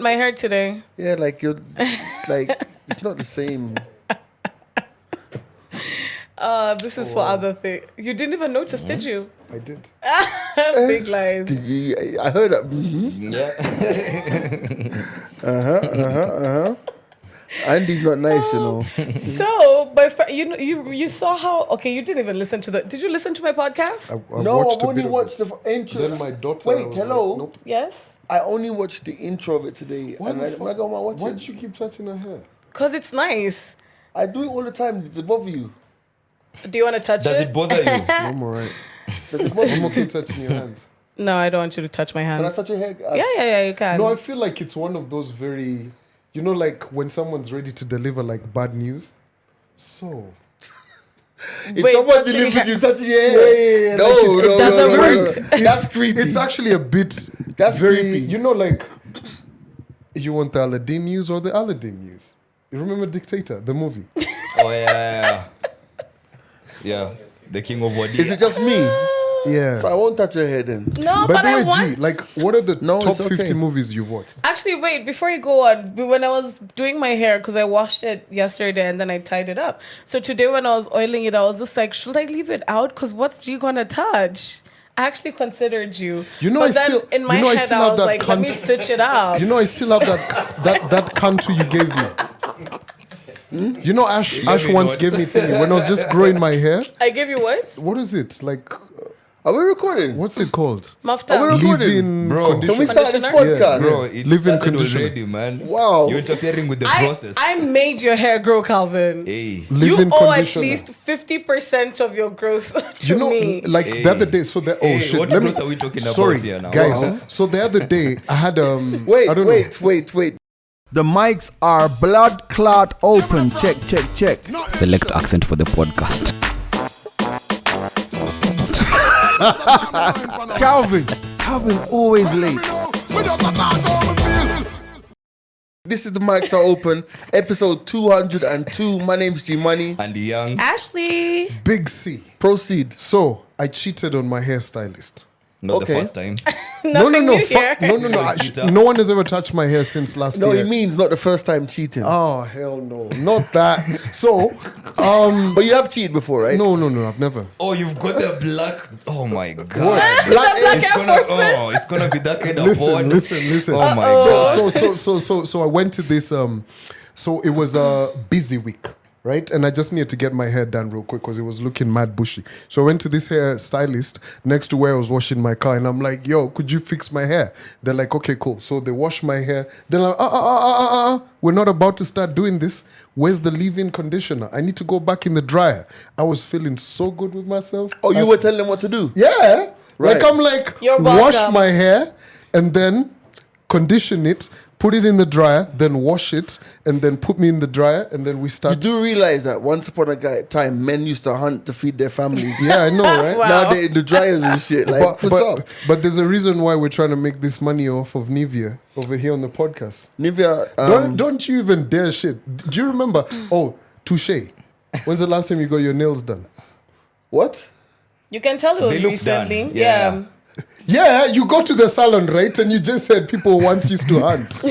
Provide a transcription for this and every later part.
my hair today. Yeah, like you're like it's not the same. This is for other things. You didn't even notice, did you? I did. Big lies. Did you? I heard that. Yeah. Andy's not nice, you know. So, but you saw how? Okay, you didn't even listen to the. Did you listen to my podcast? I No, watched I've a only bit of watched it. the intro. Then my daughter. Wait, was hello. Like, nope. Yes. I only watched the intro of it today, Why and the I'm not gonna watch Why it. did you keep touching her hair? Cause it's nice. I do it all the time. Does it bother you? Do you want to touch Does it? it bother you? I'm alright. Does it bother I'm you? okay touching your hands. No, I don't want you to touch my hands. Can I touch your hair? Yeah, you can. No, I feel like it's one of those very, you know, like when someone's ready to deliver like bad news. So. If Wait, someone touching delivers hair- you touching your hair, Yeah. no, like no, it's, doesn't no, work. no. That's creepy. It's actually a bit. That's very, creepy. You know, like you want the Aladdin news or the Aladdin news. You remember Dictator, the movie? Oh yeah. Yeah. The king of Wadi. Is it just me? Yeah. So I won't touch your hair then. No, By but the I way, want. G, like, what are the No, top it's okay. 50 movies you've watched? Actually, wait, before you go on, when I was doing my hair, because I washed it yesterday and then I tied it up. So today when I was oiling it, I was just like, should I leave it out? Because what's you going to touch? I actually considered you. You know, but I then still- in my you know, I head, still I have was that like, let me cunt- switch it up. You know, I still have that cantu you gave me. You know, Ash me once what? gave me thingy when I was just growing my hair. I give you what? What is it? Like, Are we recording? what's it called? Mafta. Are we recording? Leave-in Bro. Can we conditioner. start this Conditioner? podcast? Bro, it Live-in started conditioner. already, man. Wow. You're interfering with the process. I made your hair grow, Calvin. Hey. You Leave-in owe at conditioner. least 50% of your growth to You know, me. like Hey. the other day, so that, oh Hey, shit, what let me, growth are we talking about sorry, here now? guys. Wow. So the other day, I had, I Wait, don't wait. The mics are blood clot open. Check. Select accent for the podcast. Calvin always late. This is the mics are open, episode 202. My name's G Money. And the young. Ashley. know, Big C. Proceed. So I cheated on my hairstylist. Not Okay. the first time. Nothing new here. No. No one has ever touched my hair since last No, year. it means not the first time cheating. Oh hell no, not that. So, But you have cheated before, right? no, I've never. Oh, you've got the black. Oh my god. Black Black ink. It's gonna be that kind of board. Listen. Oh my god. So I went to this. So it was a busy week, right? And I just needed to get my hair done real quick because it was looking mad bushy. So I went to this hair stylist next to where I was washing my car, and I'm like, "Yo, could you fix my hair?" They're like, "Okay, cool." So they wash my hair. They're like, we're not about to start doing this. Where's the leave-in conditioner? I need to go back in the dryer. I was feeling so good with myself. Oh, you were telling them what to do? Yeah. Right. Like I'm like, You're wash welcome. my hair and then condition it, put it in the dryer, then wash it, and then put me in the dryer, and then we You start. do realize that once upon a time, men used to hunt to feed their families. Yeah, I know, right? Wow. Now they in the dryers and shit. Like, what's up? But there's a reason why we're trying to make this money off of Nivea over here on the podcast. Nivea, Don't you even dare shit. Do you remember? Oh, touche. When's the last time you got your nails done? what? You can tell it was They look recently. done. Yeah. Yeah, you go to the salon, right? And you just said people once used to hunt.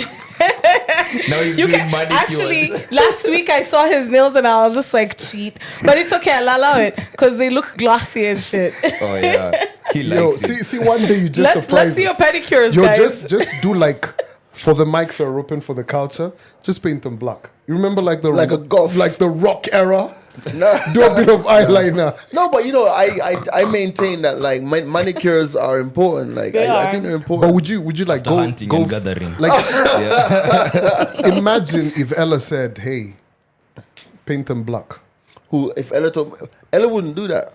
Now he's You doing can manicures. actually. Last week I saw his nails and I was just like, cheat. But it's okay. I'll allow it because they look glossy and shit. Oh yeah. He Yo, likes it. see, one day you just Let's surprise see your us. pedicures, Yo, guys. just do like for the mics are open for the culture. Just paint them black. You remember like Like a goth. like the rock era. No. Do a bit of eyeliner. No, but you know, I maintain that like manicures are important. Like They I are. think they're But important. would you like go hunting go and gathering. like Yeah. imagine if Ella said, "Hey, paint them black." Who if Ella told Ella wouldn't do that.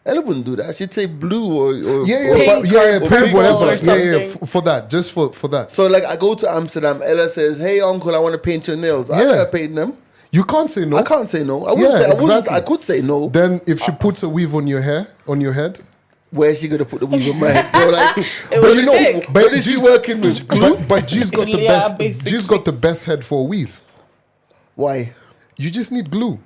Ella wouldn't do that. She'd say blue or Yeah, Pink paint purple whatever. or Yeah, something. for that, just for that. So like I go to Amsterdam. Ella says, "Hey uncle, I want to paint your nails." I Yeah. never paint them. You can't say no. I can't say no. I wouldn't Yeah, say. I wouldn't. exactly. I could say no. Then if she puts a weave on your hair, on your head, Where's she gonna put the weave on my head? Bro, like, It but was you know, sick. but is she working with glue? but G's got the Yeah, best. basically. G's got the best head for a weave. Why? You just need glue.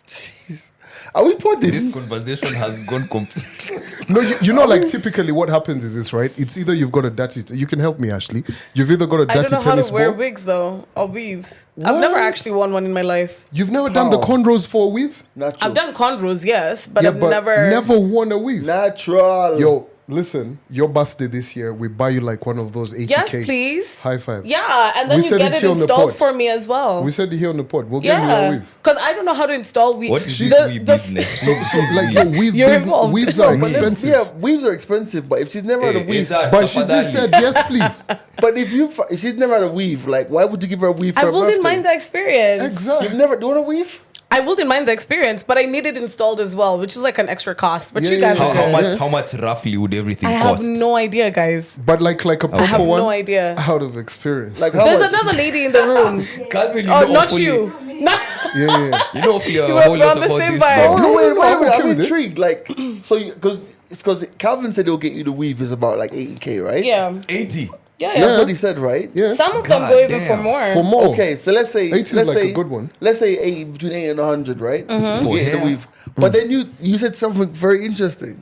Jeez. Are we putting This conversation has gone completely. No, you know, like typically what happens is this, right? It's either you've got a dirty. You can help me, Ashley. You've either got a I dirty don't know how tennis to wear ball. wigs though, or weaves. I've never What? actually worn one in my life. You've never done the How? cornrows for a weave. Natural. I've done cornrows, yes, but Yeah, I've never worn a weave. Natural. Yo, listen, your birthday this year, we buy you like one of those 80K. Yes, please. High five. Yeah, and then We you said get it it here on the installed pod. for me as well. We said it here on the pod. We'll get you a Yeah, weave. because I don't know how to install weave. What is The- this weave the- business? So like your weave You're business, involved. weaves No, are but expensive. Yeah, weaves are expensive, but if she's never had a weave, But she just said yes, please. but if she's never had a weave, like why would you give her a weave for I her wouldn't birthday? mind the experience. Exactly. You've never done a weave? I wouldn't mind the experience, but I need it installed as well, which is like an extra cost. But Yeah, you guys yeah, are How good. Yeah. much roughly would everything I have cost? no idea, guys. But like a proper I have one. no idea. Out of experience. Like how There's much? another lady in the room. Calvin, you Oh, know not awfully- you. Not Yeah, yeah. You know awfully a You were whole lot on the about same this. vibe. Oh, No, wait, no, I'm okay I'm with it. intrigued. Like, so because it's because Calvin said he'll get you the weave is about like 80K, right? yeah. 80. Yeah, That's yeah. what he said, right? Yeah. Some of them God go even for damn. more. For more. Okay, so let's say 80 is let's like say a good one. Let's say 80 between 80 and 100, right? Mm-hmm. You For get the hair? weave, but then you said something very interesting.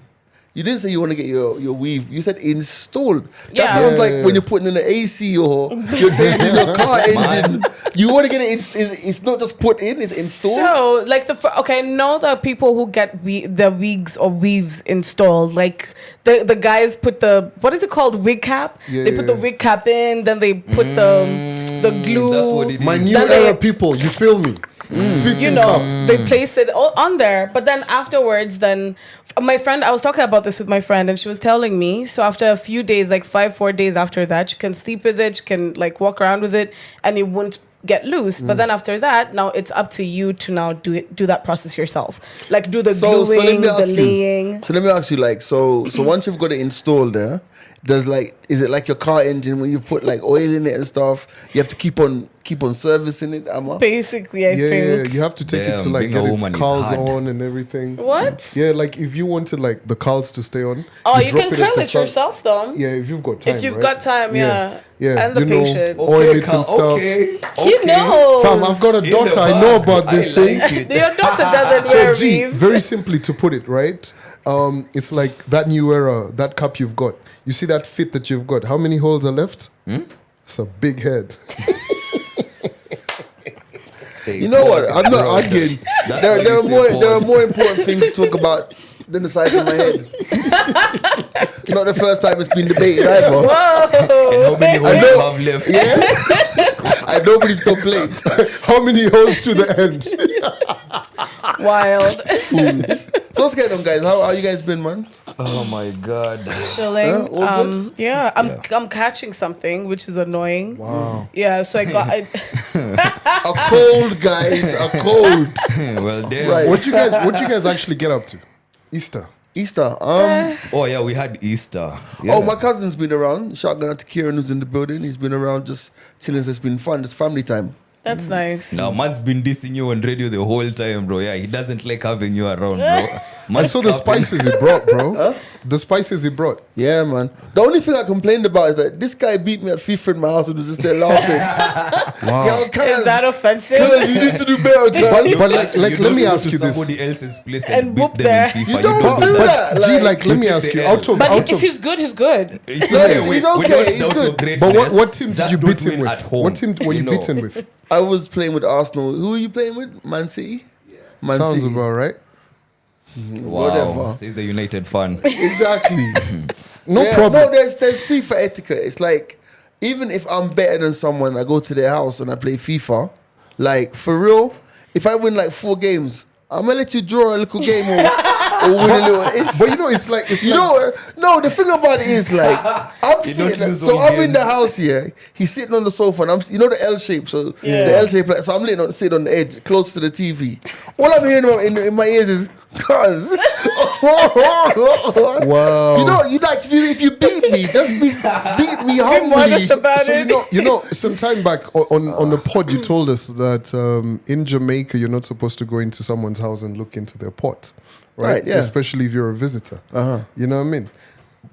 You didn't say you want to get your weave. You said installed. That Yeah. sounds Yeah, like yeah, when yeah. you're putting in an AC or you're changing your car engine. You want to get it. It's not just put in. It's installed. So, like okay, I know the people who get the wigs or weaves installed, like the guys put the what is it called, wig cap? Yeah, They yeah, put the yeah. wig cap in, then they put the glue. That's what it is. My new Then era they- people, you feel me? Fitting You know, cup. they place it on there, but then afterwards, then my friend, I was talking about this with my friend, and she was telling me. So after a few days, like 4 days after that, you can sleep with it, you can like walk around with it, and it won't get loose. But then after that, now it's up to you to now do that process yourself, like do the gluing, the laying. So let me ask you, like, so once you've got it installed there, is it like your car engine when you put like oil in it and stuff? You have to keep on servicing it, Amma? Basically, I Yeah, think. you have to take it to Damn, like being get a its woman is curls hard. on and everything. What? Yeah, like if you wanted like the curls to stay on. Oh, you drop can at curl the it sun- yourself, though. Yeah, if you've got time. If you've right? got time, yeah. Yeah, And the you know, patience. oil it and stuff. Okay. You know. Fam, I've got a In the daughter. I bag. know about this I thing. like it. Your daughter doesn't So wear G, weaves. very simply to put it, right? It's like that new era, that cup you've got. You see that fit that you've got. How many holes are left? It's a big head. You know what? I'm not arguing. That's There why you are say there are pause. more important things to talk about than the size of my head. It's not the first time it's been debated either. And how Whoa. many holes know- you have left? Yeah, and nobody's complained. How many holes to the end? Wild. Fools. So what's going on, guys? How you guys been, man? Oh my god. Chilling. All good? Yeah, I'm catching something, which is annoying. Wow. Yeah, so A cold, guys. A cold. Well, damn. Right. What you guys actually get up to? Easter. Easter. Oh yeah, we had Easter. Yeah. Oh, my cousin's been around. Shout out to Kieran, who's in the building. He's been around just chilling. It's been fun. It's family time. That's nice. Now, man's been dissing you on radio the whole time, bro. Yeah, he doesn't like having you around, bro. I Man's saw the capping. spices he brought, bro. The spices he brought. Yeah, man. The only thing I complained about is that this guy beat me at FIFA in my house and was just there laughing. Wow. Yo, cuz, Is that offensive? cuz, you need to do better, cuz. But like, You let don't me go ask to you this. somebody else's place And and beat whoop them there. in FIFA. You don't But, do but that. G, Like, like, let me take ask the you, L. out of, But out if of, he's good, he's good. It's No, okay, he's we okay, don't he's doubt good. your but greatness, what team did just you don't beat him win with? at home, What team were you know. beaten with? I was playing with Arsenal. Who are you playing with? Man City? Man Sounds City. about right. Wow, Whatever. says the United fan. Exactly. No Yeah, problem. No, there's FIFA etiquette. It's like, even if I'm better than someone, I go to their house and I play FIFA. Like, for real, if I win like 4 games, I'm gonna let you draw a little game or win a little. It's, But you know, it's like, you know, no, the thing about it is like, I'm You don't sitting, lose so all I'm in games. the house here. He's sitting on the sofa, and you know the L shape, so Yeah. the L shape. Like, so I'm sitting on the edge, close to the TV. All I'm hearing in my ears is, "Cuz." wow. You know, if you beat me, just beat me humbly. modest about So it. you know, some time back on the pod, you told us that in Jamaica you're not supposed to go into someoone's house and look into their pot, right? Right, yeah. Especially if you're a visitor. You know what I mean?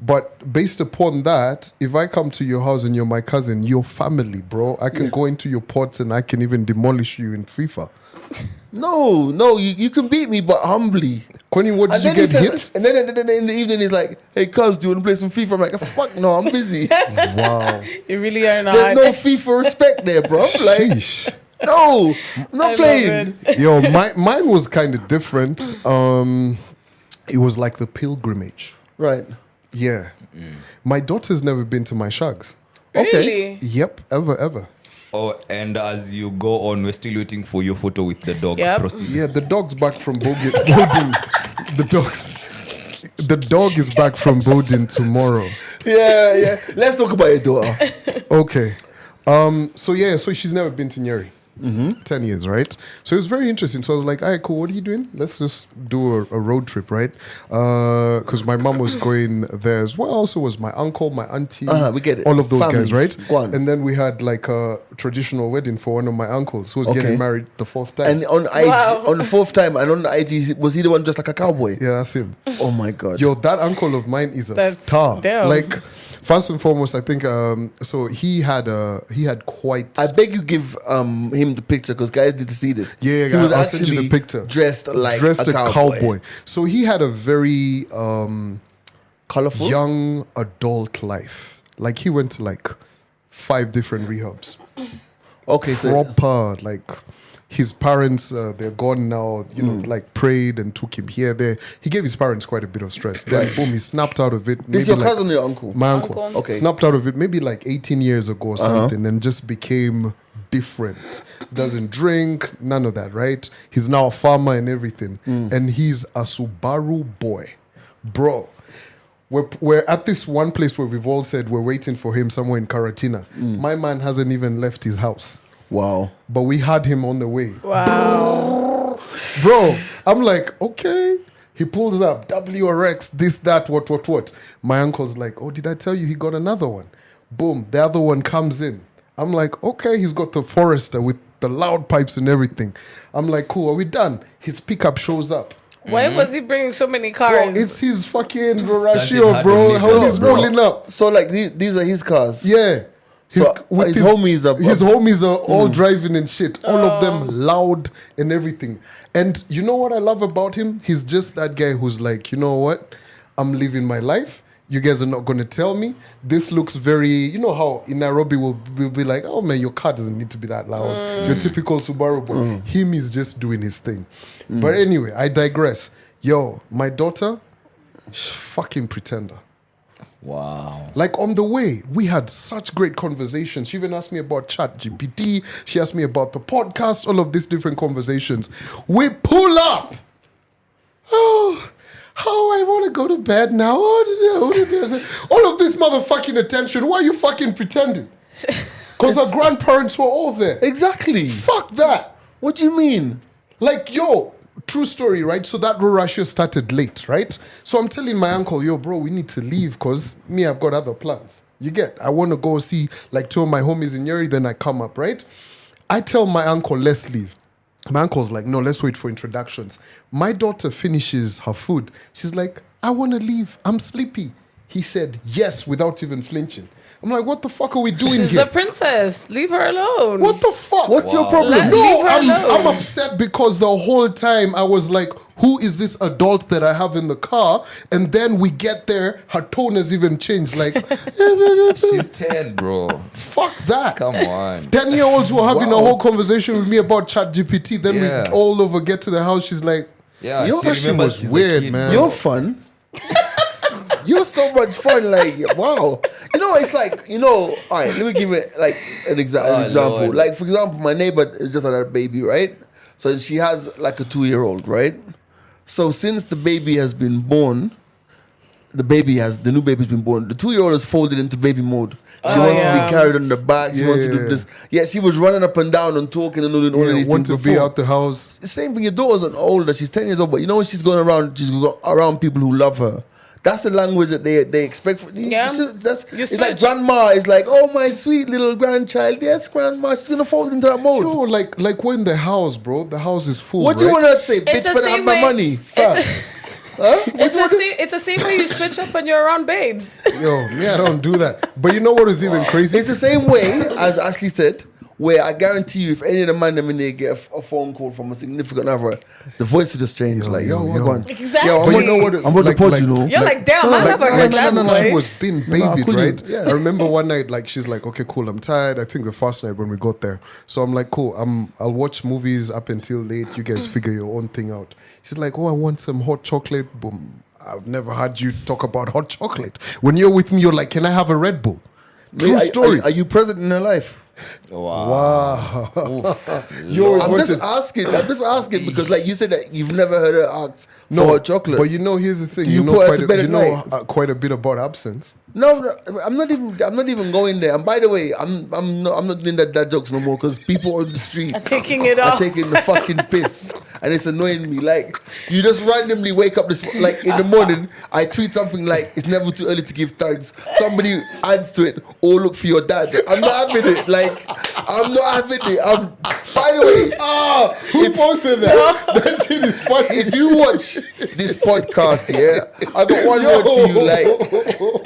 But based upon that, if I come to your house and you're my cousin, you're family, bro. I can go into your pots and I can even demolish you in FIFA. No, you can beat me, but humbly. Connie, what did you get hit? And then in the evening, he's like, "Hey, cuz, do you want to play some FIFA?" I'm like, "Fuck no, I'm busy." Wow. You really are not. There's no FIFA respect there, bro. Like, Sheesh. no, I'm not I playing. love it. Yo, mine was kind of different. It was like the pilgrimage. Right. Yeah. My daughter's never been to my shags. Really? Yep, ever. Oh, and as you go on, we're still waiting for your photo with the dog. Yep. Proceed. Yeah, the dog's back from Bodin. The dog is back from Bodin tomorrow. Yeah. Let's talk about your daughter. Okay. So she's never been to Nyeri. 10 years, right? So it was very interesting. So I was like, all right, cool, what are you doing? Let's just do a road trip, right? Because my mom was going there as well. So was my uncle, my auntie, We get it. all of those Family. guys, right? Go on. And then we had like a traditional wedding for one of my uncles who was getting married the 4th time. And on IG, Wow. on the 4th time, and on the IG, was he the one dressed like a cowboy? Yeah, that's him. Oh my god. Yo, that uncle of mine is a That's star. dope. Like, first and foremost, I think so he had quite. I beg you give him the picture because guys need to see this. Yeah, he was I'll send you actually the picture. dressed like a cowboy. So he had a very Colorful. young adult life. Like he went to like 5 different rehabs. Okay, so Proper, like his parents, they're gone now, you know, like prayed and took him here, there. He gave his parents quite a bit of stress. Then boom, he snapped out of it. this is maybe your like- cousin or your uncle? My uncle. Uncle. Okay. Snapped out of it maybe like 18 years ago or something and just became different. Doesn't drink, none of that, right? He's now a farmer and everything. And he's a Subaru boy. Bro, we're at this one place where we've all said we're waiting for him somewhere in Karatina. My man hasn't even left his house. Wow. But we had him on the way. Wow. Bro, I'm like, okay. He pulls up, WRX, this, that, what. My uncle's like, oh, did I tell you he got another one? Boom, the other one comes in. I'm like, okay, he's got the Forester with the loud pipes and everything. I'm like, cool, are we done? His pickup shows up. Why was he bringing so many Bro, cars? it's his fucking Stunted Rashio, hard bro. on How his he's bro. rolling up. So like these are his cars. Yeah. So, his homies are- his homies are all driving and shit. All of them loud and everything. And you know what I love about him? He's just that guy who's like, you know what? I'm living my life. You guys are not going to tell me. This looks very, you know how in Nairobi we'll be like, oh man, your car doesn't need to be that loud. Your typical Subaru boy. Him is just doing his thing. But anyway, I digress. Yo, my daughter, fucking pretender. Wow. Like on the way, we had such great conversations. She even asked me about ChatGPT. She asked me about the podcast, all of these different conversations. We pull up. Oh, how I want to go to bed now. Oh, all of this motherfucking attention. Why are you fucking pretending? Because her grandparents were all there. Exactly. Fuck that. What do you mean? Like, yo, true story, right? So that Rorashio started late, right? So I'm telling my uncle, yo, bro, we need to leave because me, I've got other plans. You get, I want to go see like 2 of my homies in Yuri, then I come up, right? I tell my uncle, let's leave. My uncle's like, no, let's wait for introductions. My daughter finishes her food. She's like, I want to leave. I'm sleepy. He said, yes, without even flinching. I'm like, what the fuck are we doing She's here? the princess. Leave her alone. What the fuck? What's your Wow. problem? Leave No, her I'm alone. upset because the whole time I was like, who is this adult that I have in the car? And then we get there, her tone has even changed. Like, She's 10, bro. fuck that. Come on. 10-year-olds were having a whole conversation with me about ChatGPT. Then Yeah. we all over get to the house. She's like, Yeah, Yo, she that shit remembers was she's a weird, kid, man. bro. You're fun. You're so much fun. Like, wow. You know, it's like, you know, all right, let me give it like an example. Lord. Like, for example, my neighbor is just had a baby, right? So she has like a 2-year-old, right? So since the baby has been born, the new baby's been born. The 2-year-old is folded into baby mode. She wants to yeah. be carried on the back. She wants to do Yeah. this. Yeah, she was running up and down and talking and doing all of these want things to be before. out the house. The same thing. Your daughter's an older. She's 10 years old, but you know when she's going around, she's going around people who love her. That's the language that they expect. Yeah. That's You it's like switch. grandma is like, oh my sweet little grandchild. Yes, grandma. She's gonna fall into that mode. No, like we're in the house, bro. The house is full. What do you right? want her to say? Bitch, the better have same my way- money. Fam, It's the same way you switch up when you're around babes. Yo, me, I don't do that. But you know what is even crazy? It's the same way as Ashley said, where I guarantee you, if any of the man them in there get a phone call from a significant other, the voice will just change. Like, yo, what's going on? Exactly. Yo, But you know what? I'm on the pod, you know. You're like, damn, I never heard that She voice. was being No, I babied, couldn't. right? Yeah. I remember one night, like, she's like, okay, cool, I'm tired. I think the first night when we got there. So I'm like, cool, I'll watch movies up until late. You guys figure your own thing out. She's like, oh, I want some hot chocolate. Boom. I've never heard you talk about hot chocolate. When you're with me, you're like, can I have a Red Bull? True story. Are you present in her life? Wow. I'm just asking because, like you said, that you've never heard her ask for hot chocolate. But you know, here's the thing. Do you know put her to bed at night? quite a bit about absence. No, I'm not even going there. And by the way, I'm not doing that jokes no more because people on the street Taking it are off. taking the fucking piss, and it's annoying me. Like, you just randomly wake up like in the morning, I tweet something like, "It's never too early to give thanks." Somebody adds to it, "Or look for your dad." I'm not having it. Like, I'm not having it. By the way, Who posted that? That shit is funny. if you watch this podcast, yeah, I got one word for you. Like,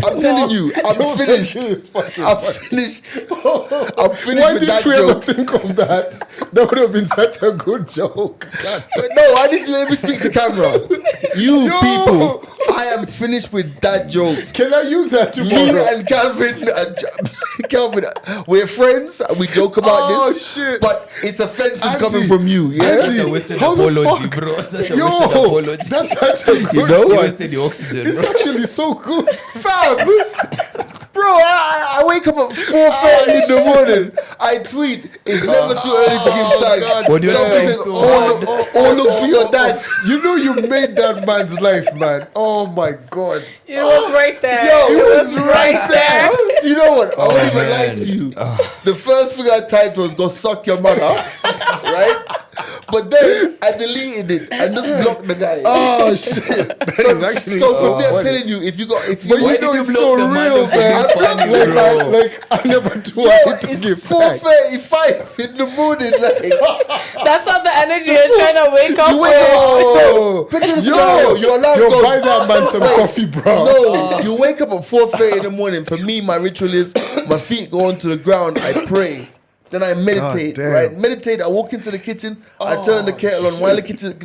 I'm telling you, I'm finished. I'm finished. I'm finished Why with did that you ever joke. think of that? That would have been such a good joke. God. No, I need to let me speak to camera. You Yo. people, I am finished with that joke. Can I use that Me tomorrow? and Calvin, we're friends. We joke about Oh, this, shit. but it's offensive Auntie, coming from you. Yeah, Auntie, Such a wasted how the apology, fuck? bro. Such a Yo, wasted apology. that's such a good You know? You one. wasted the oxygen, It's bro. actually so good. fam. Bro, I wake up at 4:30 in the morning. I tweet, "It's never too early to give thanks." God What do you Somebody think says, so "Oh, look for your dad." You know you made that man's life, man. Oh my God. It was right there. Yo, it was right there. You know what? I won't even man. lie to you. The first thing I typed was "go suck your mother," right? But then I deleted it and just blocked the guy. Oh shit. That is actually so so for me, I'm funny. telling you, if you But Why you did know you it's block so the man real, of being man. funny, Like, bro? like I never do Yo, I need to it's give thanks. 4:35 in the morning. Like, That's not the energy you're trying to wake up you wake with. up. Picture this scenario. Your alarm yo, goes. buy that man some coffee, bro. No, you wake up at 4:30 in the morning. For me, my ritual is my feet go onto the ground. I pray. Then I meditate, God damn. right? Meditate. I walk into the kitchen. I turn the kettle on. While the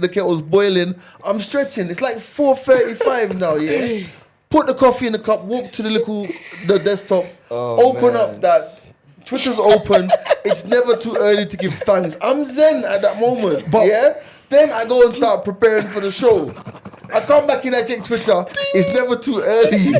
kettle's boiling, I'm stretching. It's like 4:35 now. Yeah. Put the coffee in the cup. Walk to the desktop. Open up that. Twitter's open. It's never too early to give thanks. I'm zen at that moment. But yeah. Then I go and start preparing for the show. I come back in. I check Twitter. It's never too early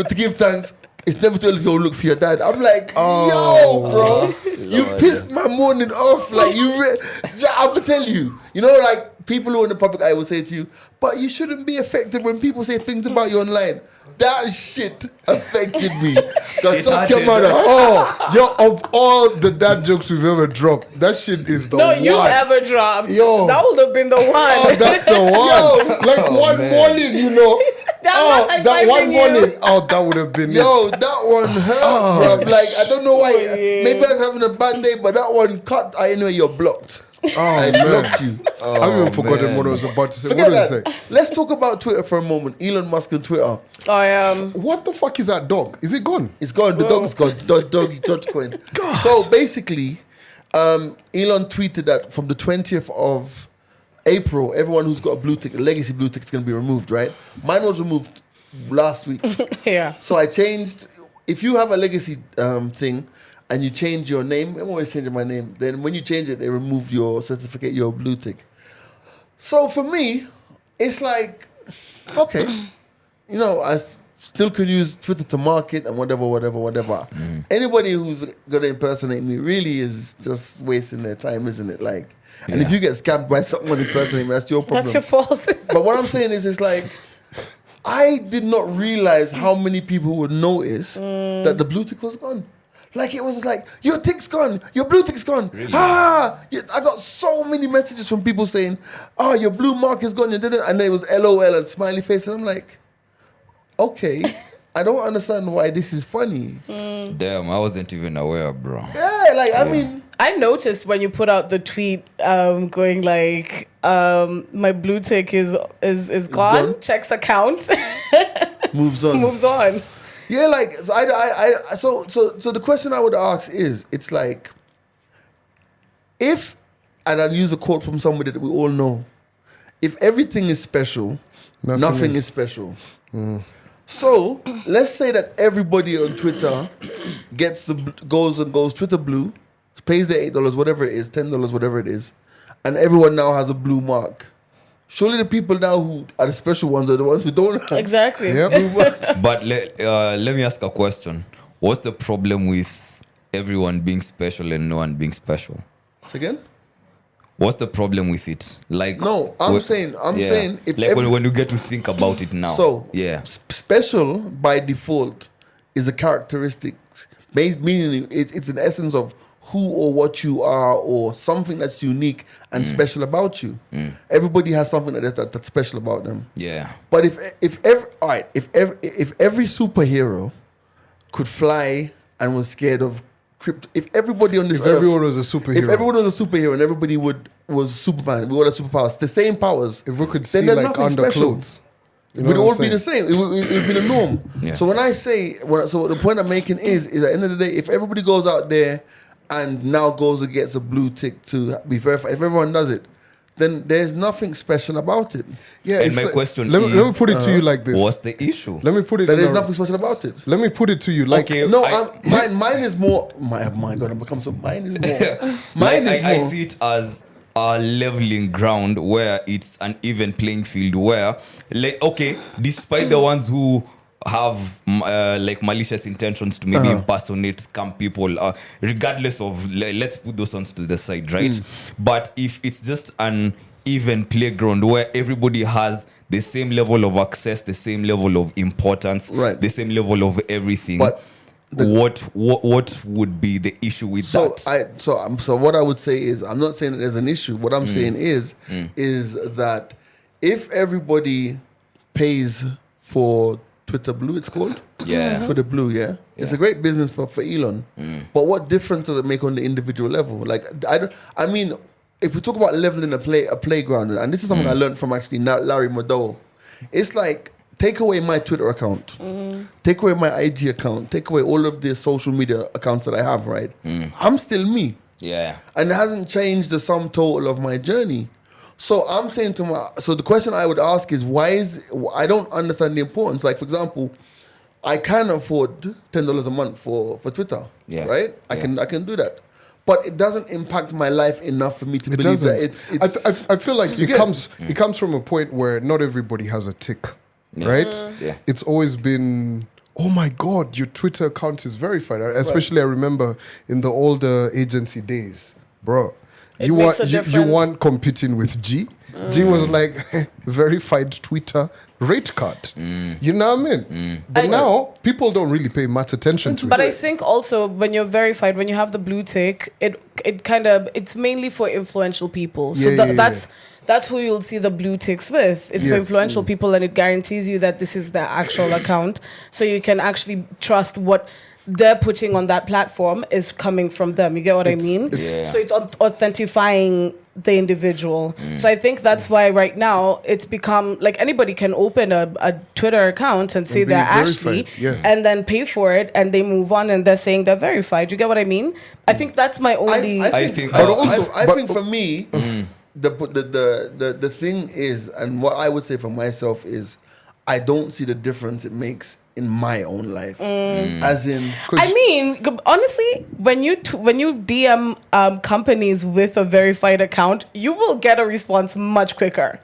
to give thanks. It's never too early to go look for your dad. I'm like, yo, bro, you pissed my morning off. Like, I'm gonna tell you, you know, like people who are in the public eye will say to you, but you shouldn't be affected when people say things about you online. That shit affected me. Cause suck your hurted, mother. Oh, yo, of all the dad jokes we've ever dropped, that shit is the No, one. you ever dropped. Yo. That would have been the one. Oh, that's the one. Like one morning, you know. That was that one high-fiving morning. you. Oh, that would have been Yo, it. that one hurt, bro. Like, I don't know why. Maybe I was having a bad day, but that one cut. I know you're blocked. I blocked you. I've even forgotten what I was about to say. Forget What did I that. say? Let's talk about Twitter for a moment. Elon Musk and Twitter. What the fuck is that dog? Is it gone? It's gone. The dog's gone. Dogecoin. So basically, Elon tweeted that from the 20th of April, everyone who's got a blue ticket, a legacy blue ticket, is going to be removed, right? Mine was removed last week. Yeah. So I changed. If you have a legacy thing and you change your name, I'm always changing my name. Then when you change it, they remove your certificate, your blue tick. So for me, it's like, okay, you know, still could use Twitter to market and whatever. Anybody who's gonna impersonate me really is just wasting their time, isn't it? Like, and if you get scammed by someone impersonating me, that's your problem. That's your fault. But what I'm saying is, it's like, I did not realize how many people would notice that the blue tick was gone. Like, it was like, your tick's gone, your blue tick's gone. Really? I got so many messages from people saying, oh, your blue mark is gone, and then it was LOL and smiley face, and I'm like, okay, I don't understand why this is funny. Damn, I wasn't even aware, bro. Yeah, like, I mean, I noticed when you put out the tweet going like, my blue tick is gone. Checks account. Moves on. Moves on. Yeah, like so the question I would ask is, it's like, if, and I'll use a quote from somebody that we all know, if everything is special, nothing is special. So let's say that everybody on Twitter goes Twitter blue, pays their $8, whatever it is, $10, whatever it is, and everyone now has a blue mark. Surely the people now who are the special ones are the ones who don't have Exactly. blue marks. But let me ask a question. What's the problem with everyone being special and no one being special? So again? What's the problem with it? Like, No, I'm saying if like when you get to think about it now. So yeah, special by default is a characteristic, meaning it's an essence of who or what you are, or something that's unique and special about you. Everybody has something that's special about them. yeah. But if every superhero could fly and was scared of crypto, if everybody on this If earth, everyone was a superhero. if everyone was a superhero and everybody was Superman, we all had superpowers, the same powers. If we could then see there's like nothing underclothes. It would all be the same. It would be the norm. Yeah. So when I say, so the point I'm making is at the end of the day, if everybody goes out there and now goes and gets a blue tick to be verified, if everyone does it, then there's nothing special about it. Yeah, And it's my like- question let is, me put it to you like this. what's the issue? Let me put it. There in is a- nothing special about it. Let me put it to you like. Okay. No, I- mine is more. My God, I'm become so. Mine is more. Like, Mine is I more. see it as a leveling ground where it's an even playing field where, like, okay, despite the ones who have like malicious intentions to maybe impersonate, scam people, regardless of, let's put those ones to the side, right? But if it's just an even playground where everybody has the same level of access, the same level of importance, Right. the same level of everything, But what would be the issue with that? So what I would say is, I'm not saying that there's an issue. What I'm saying is that if everybody pays for Twitter Blue, it's called, Yeah. for the blue, yeah, it's a great business for Elon. But what difference does it make on the individual level? Like, I mean, if we talk about leveling a playground, and this is something I learned from actually Larry Madowo, it's like, take away my Twitter account, take away my IG account, take away all of the social media accounts that I have, right? I'm still me. Yeah. And it hasn't changed the sum total of my journey. So I'm saying so the question I would ask is, I don't understand the importance. Like, for example, I can afford $10 a month for Twitter, Yeah. right? I can do that. But it doesn't impact my life enough for me to believe doesn't. that it's I feel like it get- comes from a point where not everybody has a tick, right? Yeah. It's always been, oh my God, your Twitter account is verified. Especially I remember in the older agency days, bro. You makes a you difference. weren't competing with G. G was like verified Twitter rate card. You know what I mean? But now people don't really pay much attention to But it. I think also when you're verified, when you have the blue tick, it's mainly for influential people. So that's who you'll see the blue ticks with. It's for Yeah. influential people, and it guarantees you that this is the actual account. So you can actually trust what they're putting on that platform is coming from them. You get what I mean? Yeah. So it's authentifying the individual. So I think that's why right now it's become like anybody can open a Twitter account and say be they're verified, Ashley yeah. and then pay for it, and they move on and they're saying they're verified. You get what I mean? I think that's my only. I think- I but also- think for me, the thing is, and what I would say for myself is, I don't see the difference it makes in my own life. As in, I mean, honestly, when you DM companies with a verified account, you will get a response much quicker.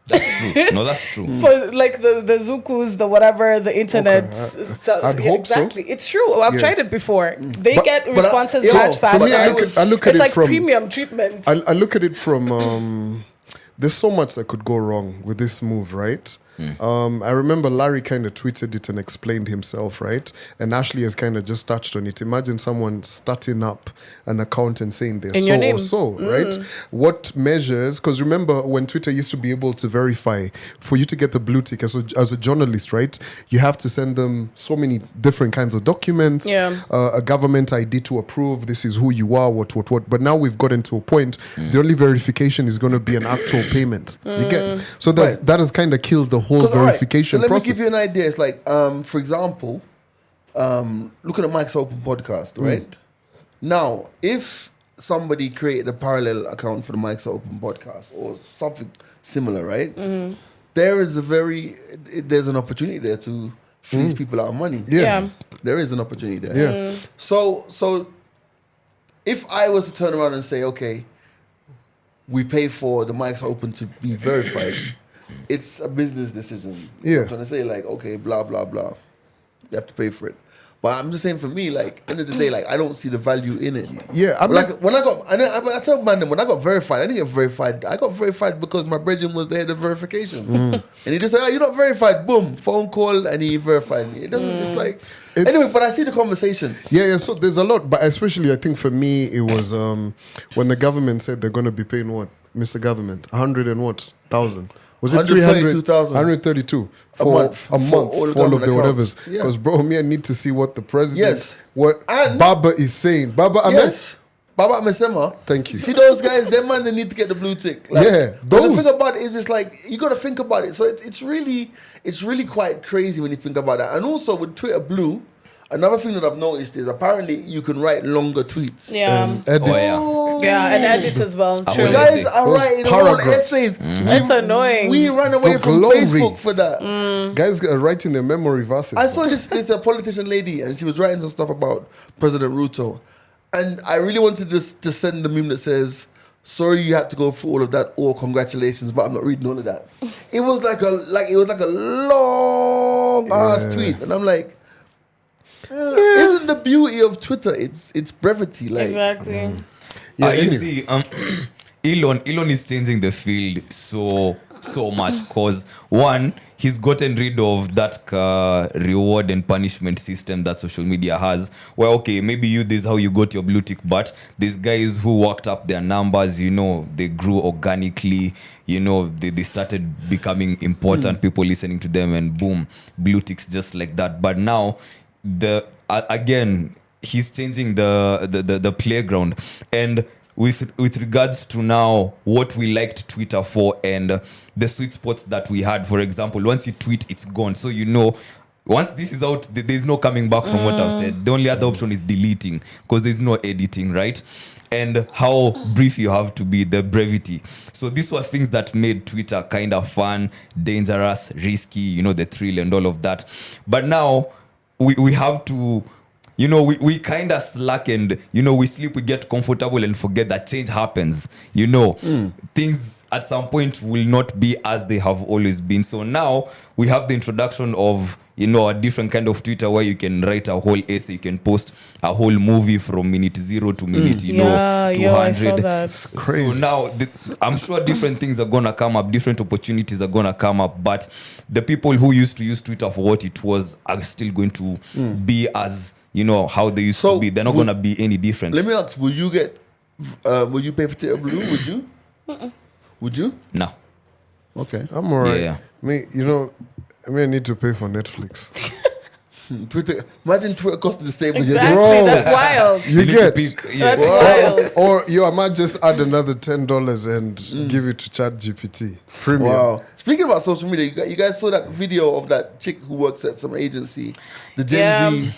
That's true. No, that's true. For like the Zukus, the whatever, the internet. I'd hope so. exactly. It's true. I've Yeah. tried it before. They But- get but I- responses yo, much for faster. me, I look at it's it like from premium treatment. I look at it from there's so much that could go wrong with this move, right? I remember Larry kind of tweeted it and explained himself, right? And Ashley has kind of just touched on it. Imagine someone starting up an account and saying they're In so your name. or so, right? What measures? Because remember when Twitter used to be able to verify, for you to get the blue tick as a journalist, right? You have to send them so many different kinds of documents, a government ID to approve this is who you are, what. But now we've gotten to a point, the only verification is going to be an actual payment. You get? So that has kind of killed the whole verification so let process. me give you an idea. It's like, for example, look at the Mike's Open podcast, right? Now, if somebody created a parallel account for the Mike's Open podcast or something similar, right? There's an opportunity there to fleece people out of money. Yeah. There is an opportunity there. Yeah. So if I was to turn around and say, okay, we pay for the Mike's Open to be verified, it's a business decision. Yeah. I'm trying to say like, okay, blah, blah, blah. You have to pay for it. But I'm just saying for me, like, end of the day, like, I don't see the value in it. Yeah, I'm like, when I tell man, when I got verified, I didn't get verified. I got verified because my brethren was there, the verification. And he just said, oh, you're not verified. Boom, phone call, and he verified me. It doesn't, it's like, anyway, but I see the conversation. Yeah, so there's a lot, but especially I think for me, it was when the government said they're going to be paying what? Mr. Government, 100,000. Was it 132,000? 132 A for month. a month For for all of the accounts. whatevers. Yeah. Because bro, me I need to see what the president, Yes. what And- Baba is saying. Baba Ahmed, Yes. Baba Mesema. thank you. See those guys, them man, they need to get the blue tick. Like, Yeah, but the those. thing about it is, it's like you got to think about it. So it's really quite crazy when you think about that. And also with Twitter Blue, another thing that I've noticed is apparently you can write longer tweets. Yeah. Edit. Yeah, and edit as well. I True. will Guys say. are Those writing whole paragraphs. essays. That's annoying. We ran away The from glory. Facebook for that. Guys are writing their memory verses. I saw this a politician lady, and she was writing some stuff about President Ruto, and I really wanted to send the meme that says, "Sorry you had to go through all of that," or "Congratulations," but I'm not reading all of that. It was like a long ass tweet, and I'm like, isn't the beauty of Twitter? It's brevity, like. Exactly. Yeah, You anyway. see, Elon is changing the field so much because one, he's gotten rid of that reward and punishment system that social media has. Well, okay, maybe this is how you got your blue tick, but there's guys who worked up their numbers, they grew organically, they started becoming important, people listening to them, and boom, blue ticks just like that. But now, again, he's changing the playground. And with regards to now what we liked Twitter for and the sweet spots that we had, for example, once you tweet, it's gone. So once this is out, there's no coming back from what I've said. The only other option is deleting because there's no editing, right? And how brief you have to be, the brevity. So these were things that made Twitter kind of fun, dangerous, risky, the thrill and all of that. But now we have to, we kind of slack and, we sleep, we get comfortable and forget that change happens. Things at some point will not be as they have always been. So now we have the introduction of, a different kind of Twitter where you can write a whole essay, you can post a whole movie from minute 0 to minute, 200. I saw that. Crazy. So now I'm sure different things are going to come up, different opportunities are going to come up, but the people who used to use Twitter for what it was are still going to be as, how they used to be. They're not going to be any different. Let me ask: will you pay for Twitter Blue? Would you? Would you? No. Okay. I'm alright. Yeah. Me, I may need to pay for Netflix. Twitter. Imagine Twitter costing the same as your Exactly. Bro. That's wild. You need to get. pick, yeah. That's wild. Or I might just add another $10 and give it to ChatGPT Premium. Wow. Speaking about social media, you guys saw that video of that chick who works at some agency, the Gen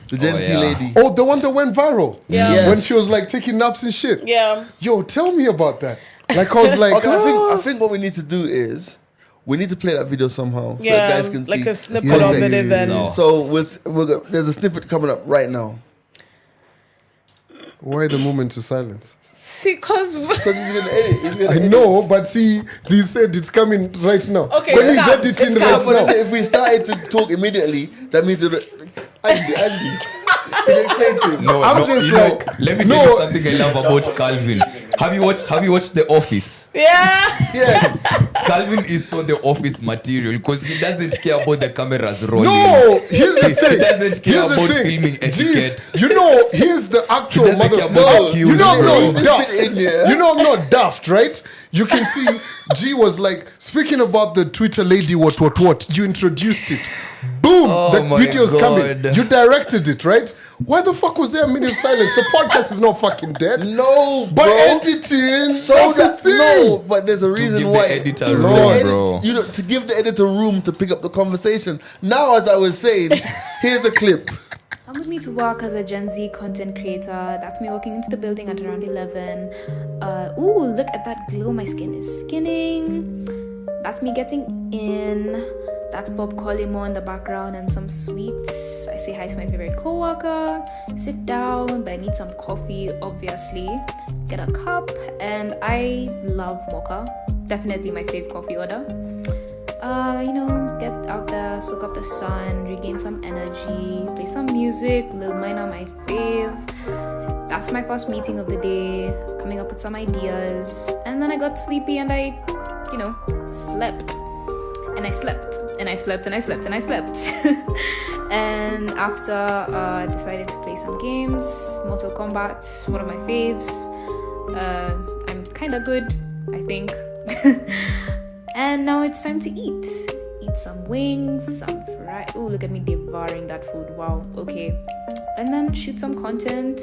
Z yeah. lady. Oh, the one that went viral. Yeah. Yes. When she was like taking naps and shit. Yeah. Yo, tell me about that. Like I was like, Okay, I think what we need to do is we need to play that video somehow so Yeah. that guys can Like see a snippet Yeah, of yeah, it yeah, even. yeah. So there's a snippet coming up right now why the moment to silence? See, because because he's gonna edit. He's gonna I edit. know, but see, they said it's coming right now. Okay, when it's he's come, editing it's right come. But now. if we started to talk immediately, that means Andy, can you explain to him? No, I'm no, just let me tell you something I love about Calvin. Have you watched The Office? yeah. Yes. Calvin is so the office material because he doesn't care about the cameras rolling. No, here's the thing. He doesn't care Here's the about thing. filming etiquette. Jeez, you know, here's the actual doesn't mother. care about You know I'm cues, not bro. daft. This bit in here. You know I'm not daft, right? You can see G was like, speaking about the Twitter lady, what. You introduced it. Boom, the my video's coming. God. You directed it, right? Why the fuck was there a minute of silence? The podcast is not fucking dead. No, But bro. editing, So that's the that thing. no, but there's a reason give the why. editor The room, edit- bro. You know, to give the editor room to pick up the conversation. Now, as I was saying, here's a clip. Come with me to work as a Gen Z content creator. That's me walking into the building at around 11. Ooh, look at that glow. My skin is skinning. That's me getting in. That's Bob Colimo in the background and some sweets. I say hi to my favorite coworker. Sit down, but I need some coffee, obviously. Get a cup, and I love mocha. Definitely my fave coffee order. Get out there, soak up the sun, regain some energy, play some music, Lil Minor my fave. That's my first meeting of the day, coming up with some ideas. And then I got sleepy and I, slept. And I slept, and I slept, and I slept, and I slept. And after, I decided to play some games. Mortal Kombat, one of my faves. I'm kind of good, I think. And now it's time to eat. Eat some wings, some fry. Oh, look at me devouring that food. Wow, okay. And then shoot some content.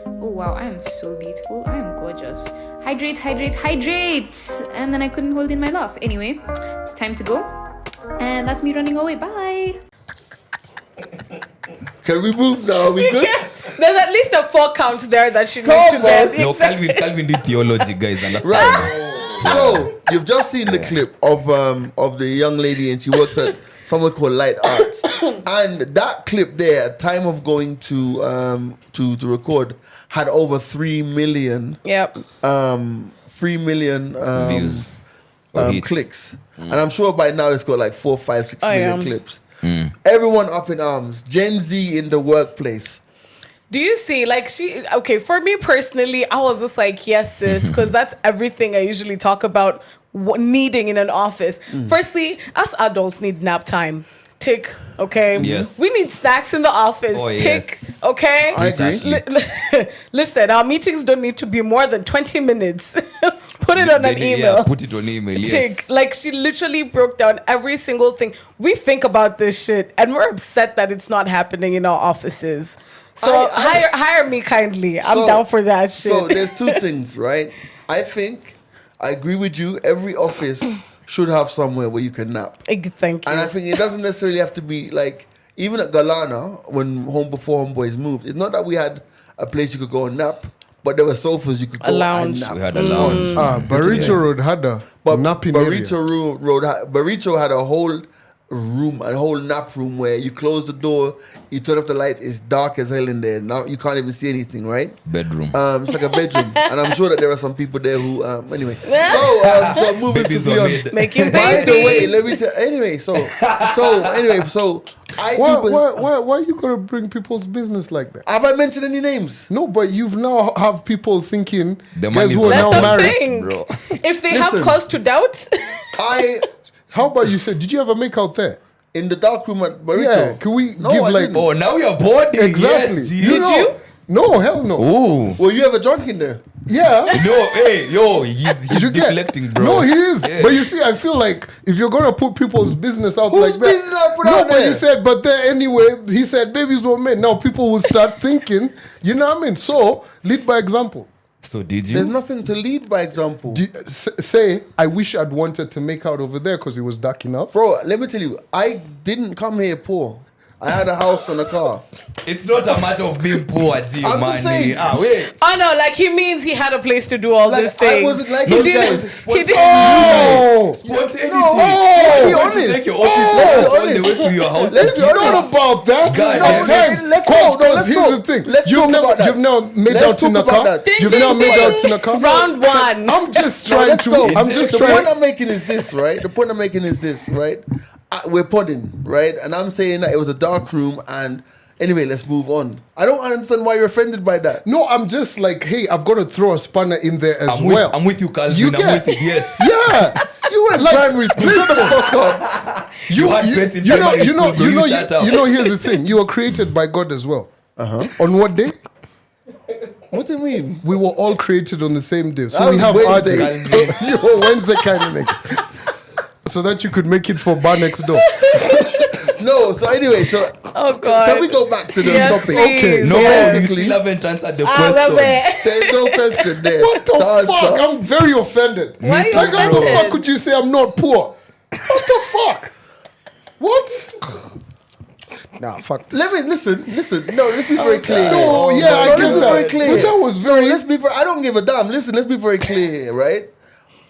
Oh, wow, I am so beautiful. I am gorgeous. Hydrate, hydrate, hydrate! And then I couldn't hold in my laugh. Anyway, it's time to go. And that's me running away. Bye! Can we move now? Are we good? There's at least a 4 count there that should need Come to on. get. No, Calvin did theology, guys. Understand? Right. So you've just seen the clip of the young lady, and she works at somewhere called Light Arts. And that clip there, at time of going to record, had over 3 million. Yep. 3 million Views. Or hits. clicks, and I'm sure by now it's got like 4, 5, 6 million yeah. clips. Everyone up in arms. Gen Z in the workplace. Do you see, for me personally, I was just like, yes, sis, because that's everything I usually talk about needing in an office. Firstly, us adults need nap time. Tick, okay? Yes. We need snacks in the office. Oh, Tick, yes. okay? I agree. Listen, our meetings don't need to be more than 20 minutes. Put it on an email. Yeah, put it on email, yes. Tick. Like, she literally broke down every single thing. We think about this shit, and we're upset that it's not happening in our offices. So hire me kindly. I'm down for that shit. So there's 2 things, right? I think I agree with you. Every office should have somewhere where you can nap. Thank you. And I think it doesn't necessarily have to be like, even at Galana, when before Homeboys moved, it's not that we had a place you could go and nap, but there were sofas you could go lounge. and nap. We had a lounge. Barito Road had a napping area. Barito had a whole room, a whole nap room where you close the door, you turn off the lights, it's dark as hell in there. Now you can't even see anything, right? Bedroom. It's like a bedroom, and I'm sure that there are some people there who anyway. So moving Babies swiftly were on. made. Making By the way, babies. let me tell. Anyway, so I Why you gotta bring people's business like that? have I mentioned any names? No, but you've now have people thinking The guys money's who are Let now them married. think. bro. If they Listen. have cause to doubt, How about you said, did you ever make out there? In the dark room at Barito. Yeah, can we No, give I like didn't. Oh, now you're boarding. exactly? Yes, G. Did you? No, hell no. Ooh. Were you ever drunk in there? Yeah. No, hey, yo, he's You get- deflecting, bro. No, he is. Yeah. But you see, I feel like if you're gonna put people's business out Whose like that, business I put no, out but there? you said, but then anyway, he said babies were made. Now people will start thinking, you know what I mean? So lead by example. So did There's you? nothing to lead by example. Say, I wish I'd wanted to make out over there because it was dark enough. Bro, let me tell you, I didn't come here poor. I had a house and a car. It's not a matter of being poor, G, I'm just man. saying. Wait. oh no, like he means he had a place to do all Like, these things. I wasn't like he those didn't. guys. He didn't. Oh, Spontaneity. No, You're be going to honest. take your office Oh, all be the honest. way to your house. Let's be it's honest. not about that. God, no, yeah. time. Let's go. Cause No, let's here's go. the thing. Let's talk about that. You've now made Let's out in a talk about car. that. You've Ding, now ding, made ding. out in a car. Round one. I'm just No, trying let's to. go. I'm just The trying. point I'm making is this, right? The point I'm making is this, right? We're podding, right? And I'm saying that it was a dark room and Anyway, let's move on. I don't understand why you're offended by that. No, I'm just like, hey, I've got to throw a spanner in there as I'm well. I'm with you, Calvin. You I'm get- with you. Yes. Yeah. You went Like, primary school. Shut the fuck up. You had pets in primary school, bro. You shut up. Here's the thing. You were created by God as well. On what day? What do you mean? We were all created on the same day. So That we was have our Wednesday. day. You were Wednesday kind of nigga. So that you could make it for bar next door. No, so anyway, so Oh God. can we go back to the Yes, topic? please. Okay, No, Yes. you basically- still haven't answered the I love question. it. There's no question there. What the The fuck? answer- I'm very offended. Why are you Like, how the offended? fuck could you say I'm not poor? What the fuck? What? Nah, fuck this. Let me listen. No, let's be very clear. No, yeah, I let's get be that. very clear. But that was No, very... let's be. I don't give a damn. Listen, let's be very clear here, right?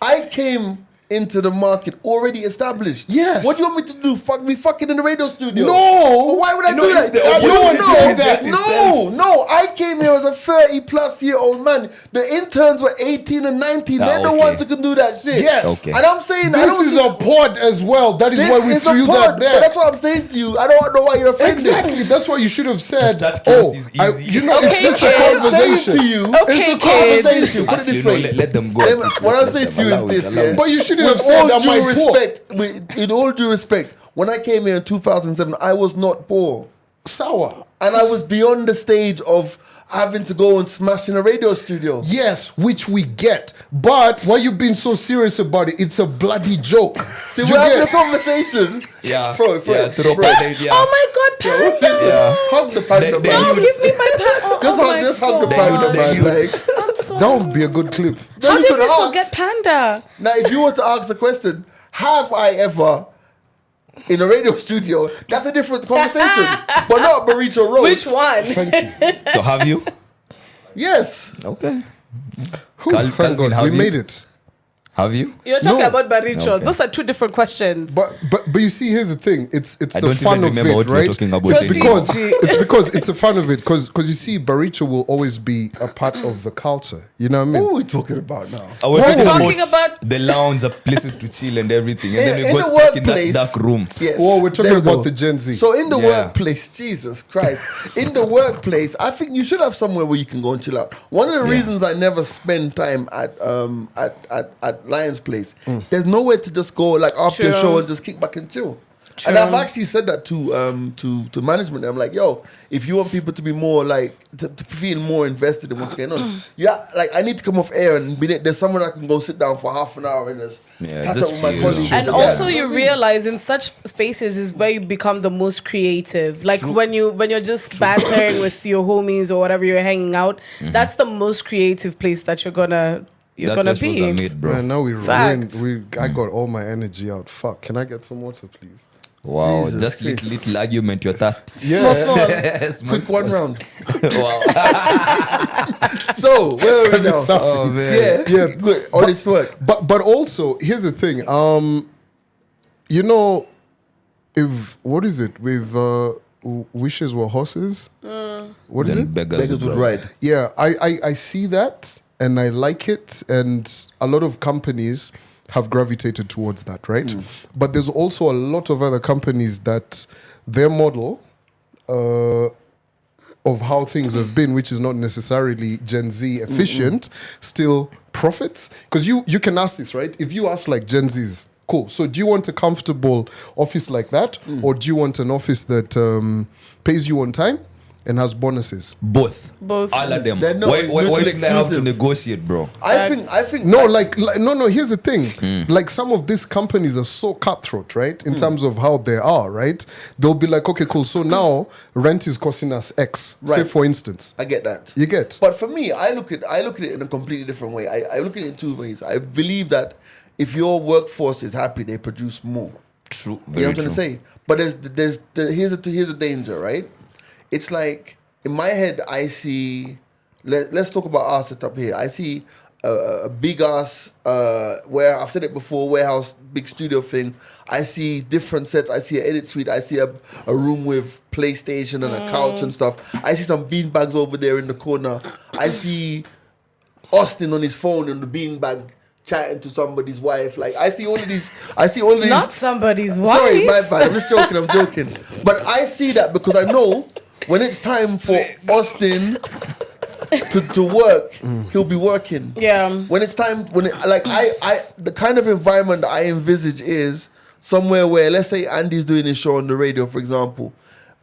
I came into the market already established. Yes. What do you want me to do? Fuck me fucking in the radio studio? No. But why would I No, do it's that? the opportunity presents No. I came here as a 30-plus-year-old man. The interns were 18 and 19. They're the okay. ones who can do that shit. Yes. Okay. And I'm saying I This don't is see- a pod as well. That is this why we is a threw pod, that but there. that's what I'm saying to you. I don't know why you're offended. Exactly. That's why you should have said, That class oh, is I, easy. you know, Okay, it's just a kids. I'm saying conversation. to you, Okay, it's a kids. conversation. Put it Actually, this no, way. let them go. What I'm saying to you is this, yeah. But you shouldn't have With said, all am I due poor? respect, in all due respect, when I came here in 2007, I was not poor. Sour. And I was beyond the stage of having to go and smash in a radio studio. Yes, which we get. But why you being so serious about it? It's a bloody joke. See, You we're having a get- conversation. Yeah. Throw it. Yeah, throw it. Yeah. Oh my God, panda. Yeah. Hug the panda, They- man. No, you- give me my panda. Oh, Just hug the God. panda, They- man. they- Like, I'm sorry. That would be a good clip. no, How you did could we ask. forget panda? Now, if you were to ask the question, have I ever in a radio studio? That's a different conversation. But not Burrito Road. Which one? Thank you. So have you? Yes. Okay. Whew, thank Calvin, God, have we you? made it. Have you? You're talking No. about Baricho. Okay. Those are two different questions. But you see, here's the thing. It's I the don't fun even of remember it, what we were right? talking about It's anymore. because it's a fun of it. Because you see, Baricho will always be a part of the culture. You know what I mean? What are we talking about now? We're We're talking talking about about- the lounge, the places to chill and everything. And then In we the got stuck in that workplace. dark room. Yes. Oh, we're talking there we about go. the Gen Z. So in the Yeah. workplace, Jesus Christ, in the workplace, I think you should have somewhere where you can go and chill out. One of the Yeah. reasons I never spend time at Lions Place, there's nowhere to just go like after a True. show and just kick back and chill. And I've actually said that to management. I'm like, yo, if you want people to be more like to feel more invested in what's going on, yeah, like I need to come off air and be there. There's somewhere I can go sit down for half an hour and just Yeah, catch just up with my chill. colleagues. And Yeah. also, you realize in such spaces is where you become the most creative. Like when you're just battering with your homies or whatever you're hanging out, that's the most creative place that you're gonna That's where shows are be. made, bro. Man, now we Facts. ruined. I got all my energy out. Fuck. Can I get some water, please? Wow, Jesus just Christ. little argument, you're thirsty. Small, small. Yes, Quick one round. Wow. So where are we now? Oh, man. Yeah, good. All this work. But also, here's the thing. You know, if what is it with wishes were horses? What is Then it? Beggars would ride. Yeah, I see that and I like it, and a lot of companies have gravitated towards that, right? But there's also a lot of other companies that their model of how things have been, which is not necessarily Gen Z efficient, still profits. Because you can ask this, right? If you ask like Gen Zs, cool, so do you want a comfortable office like that, or do you want an office that pays you on time and has bonuses? Both. Both. All of them. They're not Why mutually shouldn't I have to exclusive. negotiate, bro? I think No, no. Here's the thing. Like some of these companies are so cutthroat, right? In terms of how they are, right? They'll be like, okay, cool. So now rent is costing us X. Say Right. for instance, I get that. you get. But for me, I look at it in a completely different way. I look at it in two ways. I believe that if your workforce is happy, they produce more. True. You know Very what I'm true. trying to say? But here's a danger, right? It's like in my head, I see. Let's talk about our setup here. I see a big ass where I've said it before, warehouse, big studio thing. I see different sets. I see an edit suite. I see a room with PlayStation and a couch and stuff. I see some beanbags over there in the corner. I see Austin on his phone on the beanbag chatting to somebody's wife. Like I see all of these. Not somebody's wife. Sorry, my bad. I'm just joking. But I see that because I know when it's time for Austin to work, he'll be working. Yeah. When it's time, the kind of environment I envisage is somewhere where, let's say Andy's doing his show on the radio, for example.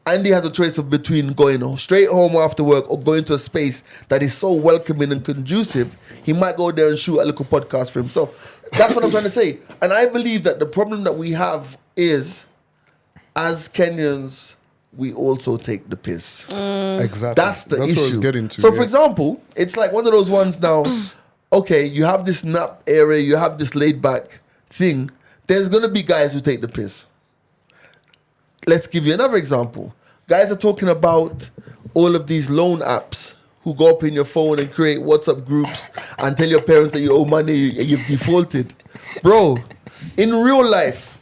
Andy has a choice of between going straight home after work or going to a space that is so welcoming and conducive. He might go there and shoot a little podcast for himself. That's what I'm trying to say. And I believe that the problem that we have is, as Kenyans, we also take the piss. Exactly. That's the issue. What I was getting to. So, for example, it's like one of those ones now. Okay, you have this nap area, you have this laid back thing. There's gonna be guys who take the piss. Let's give you another example. Guys are talking about all of these loan apps who go up in your phone and create WhatsApp groups and tell your parents that you owe money and you've defaulted. Bro, in real life,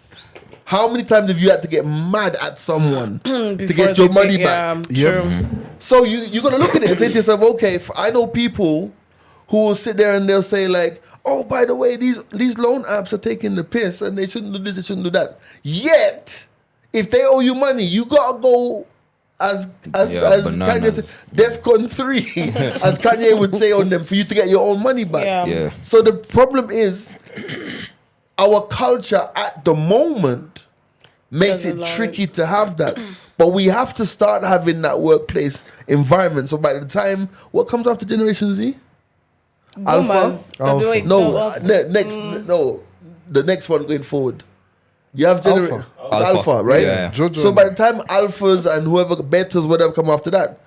how many times have you had to get mad at someone to get your money back? True. So you're going to look at it and say to yourself, okay, I know people who will sit there and they'll say like, oh, by the way, these loan apps are taking the piss and they shouldn't do this, they shouldn't do that. Yet, if they owe you money, you got to go as Kanye said, DEFCON 3, as Kanye would say on them, for you to get your own money back. Yeah. So the problem is, our culture at the moment makes it tricky to have that. But we have to start having that workplace environment. So by the time, what comes after Generation Z? Boomers. Alpha? Wait, No, the next one going forward. You have Alpha, right? Yeah. So by the time Alphas and whoever, Betas, whatever come after that,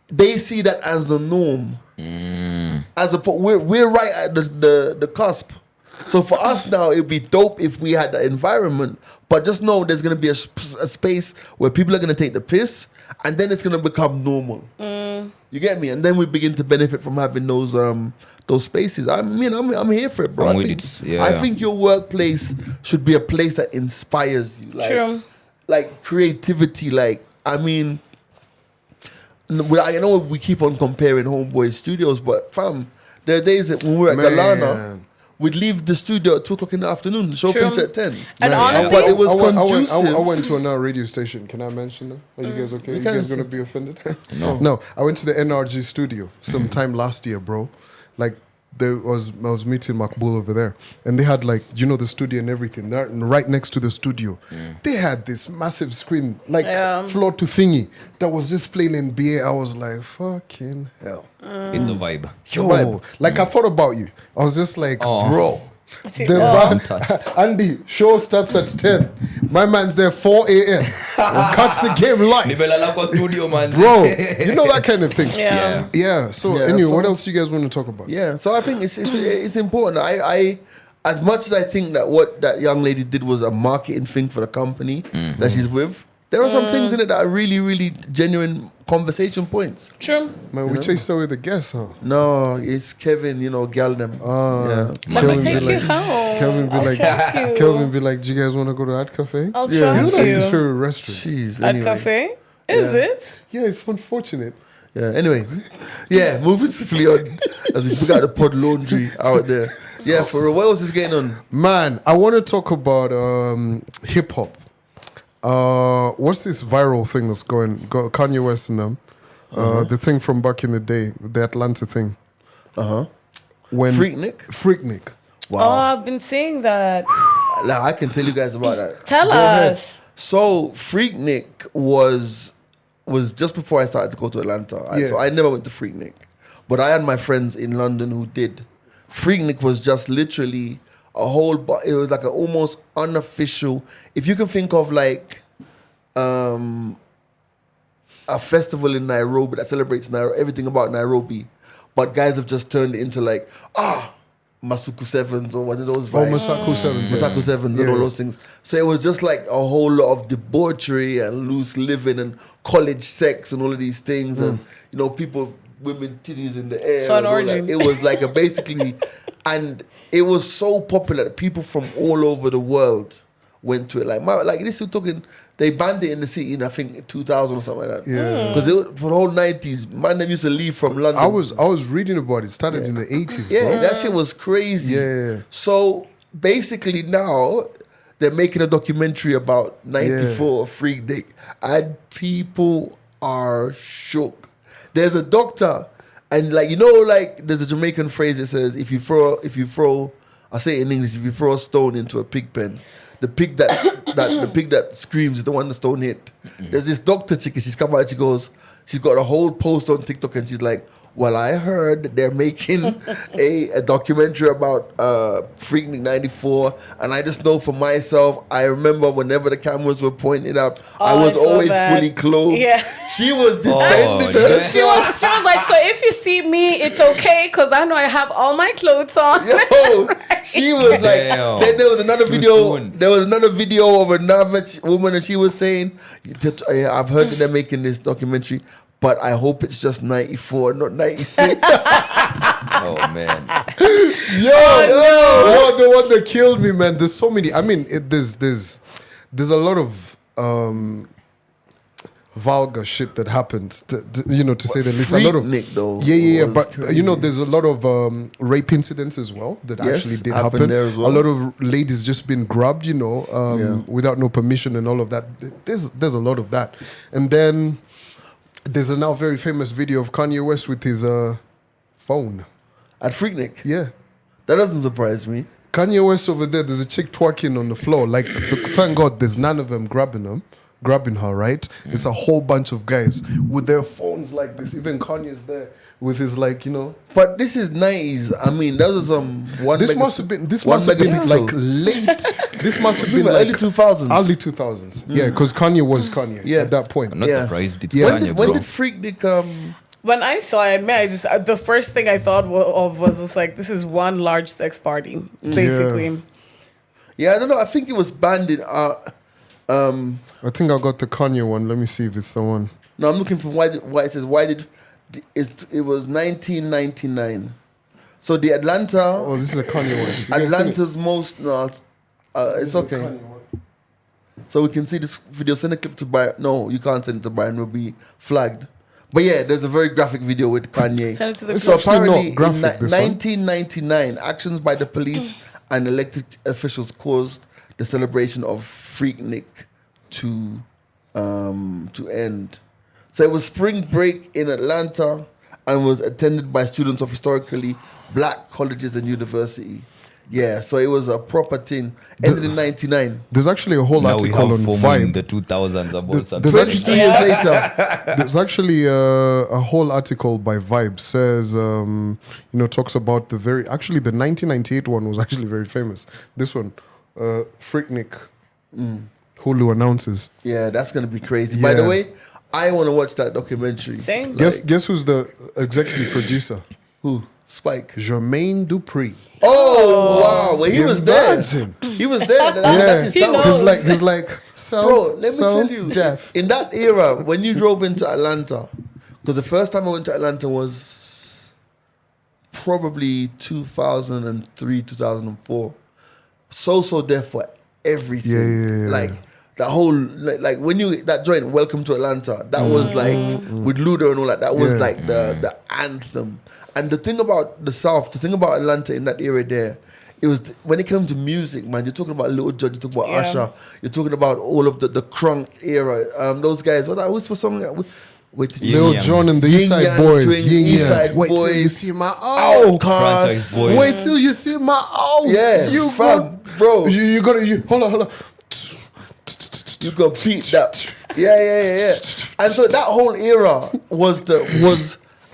they see that as the norm. We're right at the cusp. So for us now, it'd be dope if we had that environment. But just know there's going to be a space where people are going to take the piss, and then it's going to become normal. You get me? And then we begin to benefit from having those spaces. I'm here for it, bro. I think your workplace should be a place that inspires you. True. Like creativity. I know we keep on comparing Homeboy Studios, but fam, there are days that when we're at Galana, we'd leave the studio at 2 o'clock in the afternoon. The show finished at 10. And honestly, but it was conducive. I went to another radio station. Can I mention that? Are you guys okay? You guys going to be offended? No. I went to the NRG studio sometime last year, bro. Like, I was meeting Makbul over there, and they had the studio and everything. They're right next to the studio. They had this massive screen, floor to thingy, that was just playing NBA. I was like, fucking hell. It's a vibe. Yo, I thought about you. I was just like, bro. Andy, show starts at 10. My man's there 4 a.m. We'll catch the game live. Studio, man. Bro, you know that kind of thing. Yeah. So anyway, what else do you guys want to talk about? Yeah, so I think it's important. I as much as I think that what that young lady did was a marketing thing for the company that she's with, there are some things in it that are really, really genuine conversation points. True. Man, we chased away the guests, huh? No, it's Kevin, gal them. Let me take you home. Kelvin be like, do you guys want to go to Art Cafe? I'll try You know that's his you. favorite restaurant. Jeez, At anyway. cafe? Is it? Yeah, it's unfortunate. Yeah, anyway. Yeah, moving swiftly on as we put out the pod laundry out there. Yeah, for real, what else is going on? Man, I want to talk about hip hop. What's this viral thing that's Kanye West and them? The thing from back in the day, the Atlanta thing. When Freaknik. Wow. Oh, I've been seeing that. Now, I can tell you guys about that. Tell us. So, Freaknik was just before I started to go to Atlanta. So I never went to Freaknik. But I had my friends in London who did. Freaknik was just literally a whole... It was like an almost unofficial... If you can think of a festival in Nairobi that celebrates everything about Nairobi, but guys have just turned it into Masuku Sevens or one of those vibes. Masaku Sevens. Masaku Sevens and all those things. So it was just like a whole lot of debauchery and loose living and college sex and all of these things and women titties in the air. So an orgy. It was basically, and it was so popular that people from all over the world went to it. This we're talking. They banned it in the city in I think 2000 or something like that. Yeah. Because for the whole 90s, man, they used to leave from London. I was reading about it. It started in the 80s. Yeah, bro. that shit was crazy. Yeah. So basically now they're making a documentary about 94 Freaknik, and people are shook. There's a doctor, and like, you know, like there's a Jamaican phrase that says, if you throw, I say it in English, if you throw a stone into a pig pen, the pig the pig that screams is the one the stone hit. There's this doctor chick, and she's come out, she's got a whole post on TikTok, and she's like, well, I heard that they're making a documentary about Freaknik 94, and I just know for myself, I remember whenever the cameras were pointed up, I was always fully clothed. Yeah. She was defending herself. She was like, so if you see me, it's okay, because I know I have all my clothes on. Yo, she was like, Damn. then there was another Too video. soon. There was another video of another woman, and she was saying, I've heard that they're making this documentary, but I hope it's just 94, not 96. Oh man. Yo, the one that killed me, man. There's so many. I mean, there's a lot of vulgar shit that happened. To say the least. A lot of Freaknik, though, yeah. was But crazy. there's a lot of rape incidents as well that Yes, actually did happened happen. there as well. A lot of ladies just been grabbed, without no permission and all of that. There's a lot of that, and then there's a now very famous video of Kanye West with his phone. At Freaknik. Yeah. That doesn't surprise me. Kanye West over there's a chick twerking on the floor. Like, thank God there's none of them grabbing her, right? It's a whole bunch of guys with their phones like this. Even Kanye's there with his, like, But this is 90s. I mean, those are some This must have been like late. This must have been early like 2000s. early 2000s. Yeah, because Kanye was Kanye at that point. I'm not Yeah. surprised it's When Kanye, did bro. Freaknik When I saw it, man, the first thing I thought of was just like, this is one large sex party, basically. Yeah, I don't know. I think it was banned in I think I got the Kanye one. Let me see if it's the one. no, I'm looking for it was 1999. So the Atlanta Oh, this is a Kanye one. You guys seen it? Atlanta's most it's This is a okay. Kanye one. So we can see this video. Send a clip to Brian. No, you can't send it to Brian. We'll be flagged. But yeah, there's a very graphic video with Kanye. Send it to the So actually apparently, not graphic, in this one. 1999, actions by the police and elected officials caused the celebration of Freaknik to end. So it was spring break in Atlanta and was attended by students of historically black colleges and university. Yeah, so it was a proper thing. Ended in 99. There's actually a whole Now we article have on FOMO in Vibe. the 2000s about something. There's 22 years later. There's actually a whole article by Vibe says, talks about the 1998 one was actually very famous. This one, Freaknik, Hulu announces. Yeah, that's going to be crazy. By the Yeah. way, I want to watch that documentary. Same. Guess who's the executive producer? Who? Spike. Jermaine Dupri. Oh, wow. Well, he was there. Imagine. He was there. That's Yeah, his He talent. knows. he's like so, Bro, let me so tell you, deaf. in that era, when you drove into Atlanta, because the first time I went to Atlanta was probably 2003, 2004. So there for everything. Yeah. Like, the whole, like when that joint, Welcome to Atlanta, that was like, with Luda and all that was Yeah. like the anthem. And the thing about the South, the thing about Atlanta in that era there, it was when it came to music, man. You're talking about Lil Jon, you're talking about Yeah. Usher, you're talking about all of the crunk era. Those guys. What's the song? Wait, Yin Lil Yang. Jon and the Yin East Side Yang Boys. Twin, Yin East Yang. Side Wait till you Boys. see my Franchise Boys. Wait till you see my Yeah, You fam, bro. You gotta hold on. You can beat that. Yeah. And so that whole era was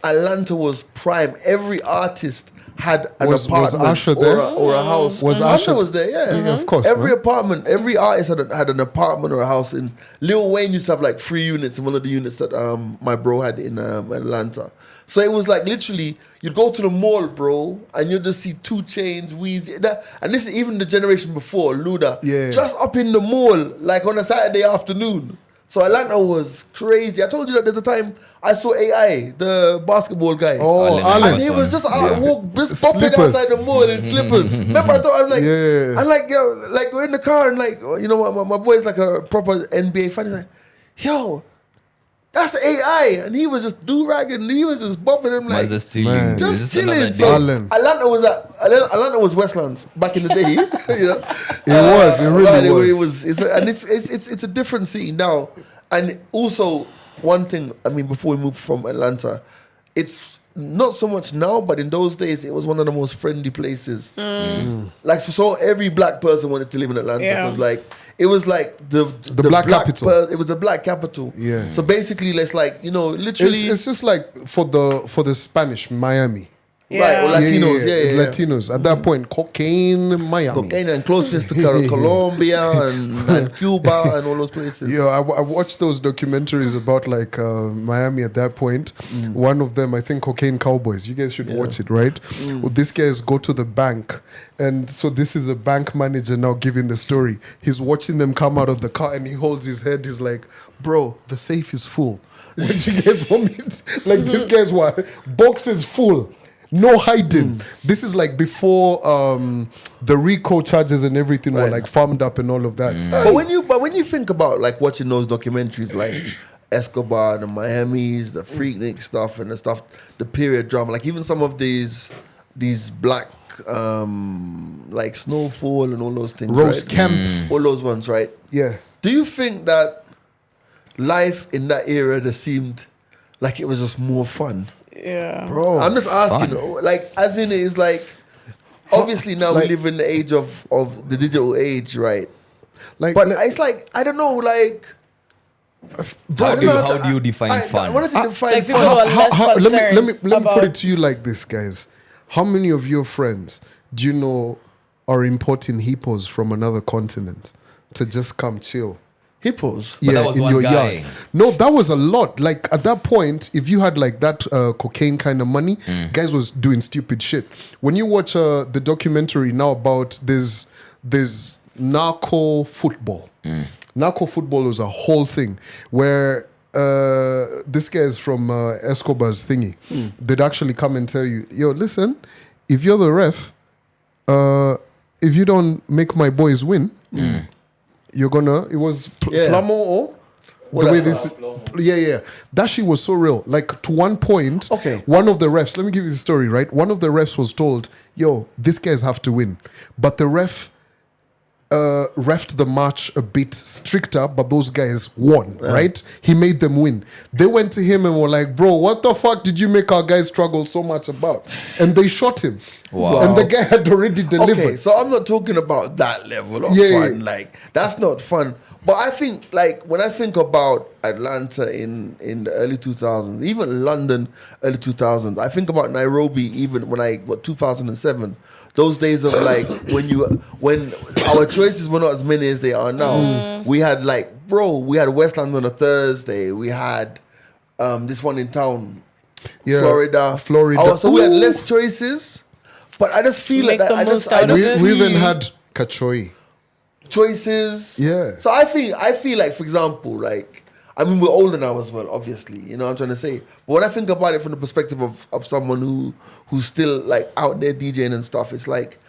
Atlanta was prime. Every artist had an Was apartment Usher there? or a house. Was Usher Usher- was there? Yeah, Yeah, of course, Every man. apartment, every artist had an apartment or a house. In Lil Wayne used to have like 3 units in one of the units that my bro had in Atlanta. So it was like literally you'd go to the mall, bro, and you'd just see 2 Chainz, Weezy, and this is even the generation before Luda. Yeah. Just up in the mall, like on a Saturday afternoon. So Atlanta was crazy. I told you that there's a time I saw AI, the basketball guy. Oh, Allen Allen. And he was just out, just popping Slippers. outside the mall in slippers. Remember, I was like, Yeah. I'm like, yo, like we're in the car and like, my boy's like a proper NBA fan. He's like, yo, that's AI, and he was just do-ragging, he was just bopping him like, Just chilling. Man. just Is this another chilling. day? So Allen. Atlanta was Westlands back in the day, It really but was. it's a different city now, and also one thing. I mean, before we moved from Atlanta, it's not so much now, but in those days, it was one of the most friendly places. Like, so every black person wanted to live in Atlanta. It was like the black capital. It was the black capital. Yeah. So basically, it's like, you know, literally, It's just like for the Spanish, Miami. right? Or Latinos, yeah. Latinos. At that point, cocaine, Miami. Cocaine and closeness to Colombia and Cuba and all those places. Yeah, I watched those documentaries about like Miami at that point. One of them, I think, Cocaine Cowboys. You guys should watch it, right? Well, these guys go to the bank, and so this is a bank manager now giving the story. He's watching them come out of the car, and he holds his head. He's like, "Bro, the safe is full." When you guys want me, like these guys were boxes full. No hiding. This is like before the RICO charges and everything were like farmed up and all of that. But when you think about like watching those documentaries like Escobar, the Miamis, the Freaknik stuff and the period drama, like even some of these black like Snowfall and all those things, Rose right? Camp. All those ones, right? Yeah. Do you think that life in that era just seemed like it was just more fun? Yeah. Bro. I'm just asking, like, as in it's like, obviously now we live in the age of the digital age, right? Like, But it's like, I don't know, like, How do you define fun? I wanted to define Like people fun. who are less concerned let me put about- it to you like this, guys. How many of your friends do you know are importing hippos from another continent to just come chill? Hippos. But that was in one your guy. yard. No, that was a lot. Like at that point, if you had like that cocaine kind of money, guys was doing stupid shit. When you watch the documentary now about this narco football. Narco football was a whole thing where this guy is from Escobar's thingy. They'd actually come and tell you, yo, listen, if you're the ref, if you don't make my boys win, you're gonna. It was Plamo or the way this. Yeah. That shit was so real. Like to one point, one of the refs. Let me give you the story. Right, one of the refs was told, "Yo, these guys have to win," but the ref refed the match a bit stricter, but those guys won, right? He made them win. They went to him and were like, bro, what the fuck did you make our guys struggle so much about? And they shot him. Wow. And the guy had already delivered. Okay, so I'm not talking about that level of fun. Like, that's not fun. But I think, like, when I think about Atlanta in the early 2000s, even London early 2000s, I think about Nairobi even when 2007. Those days of like when our choices were not as many as they are now. We had we had West London on a Thursday. We had this one in town, Florida. Florida. So we had less choices. But I just feel like that. We even had Kachoi. Choices. Yeah. So I feel like, for example, like, I mean, we're older now as well, obviously. You know what I'm trying to say? But when I think about it from the perspective of someone who's still like out there DJing and stuff, it's like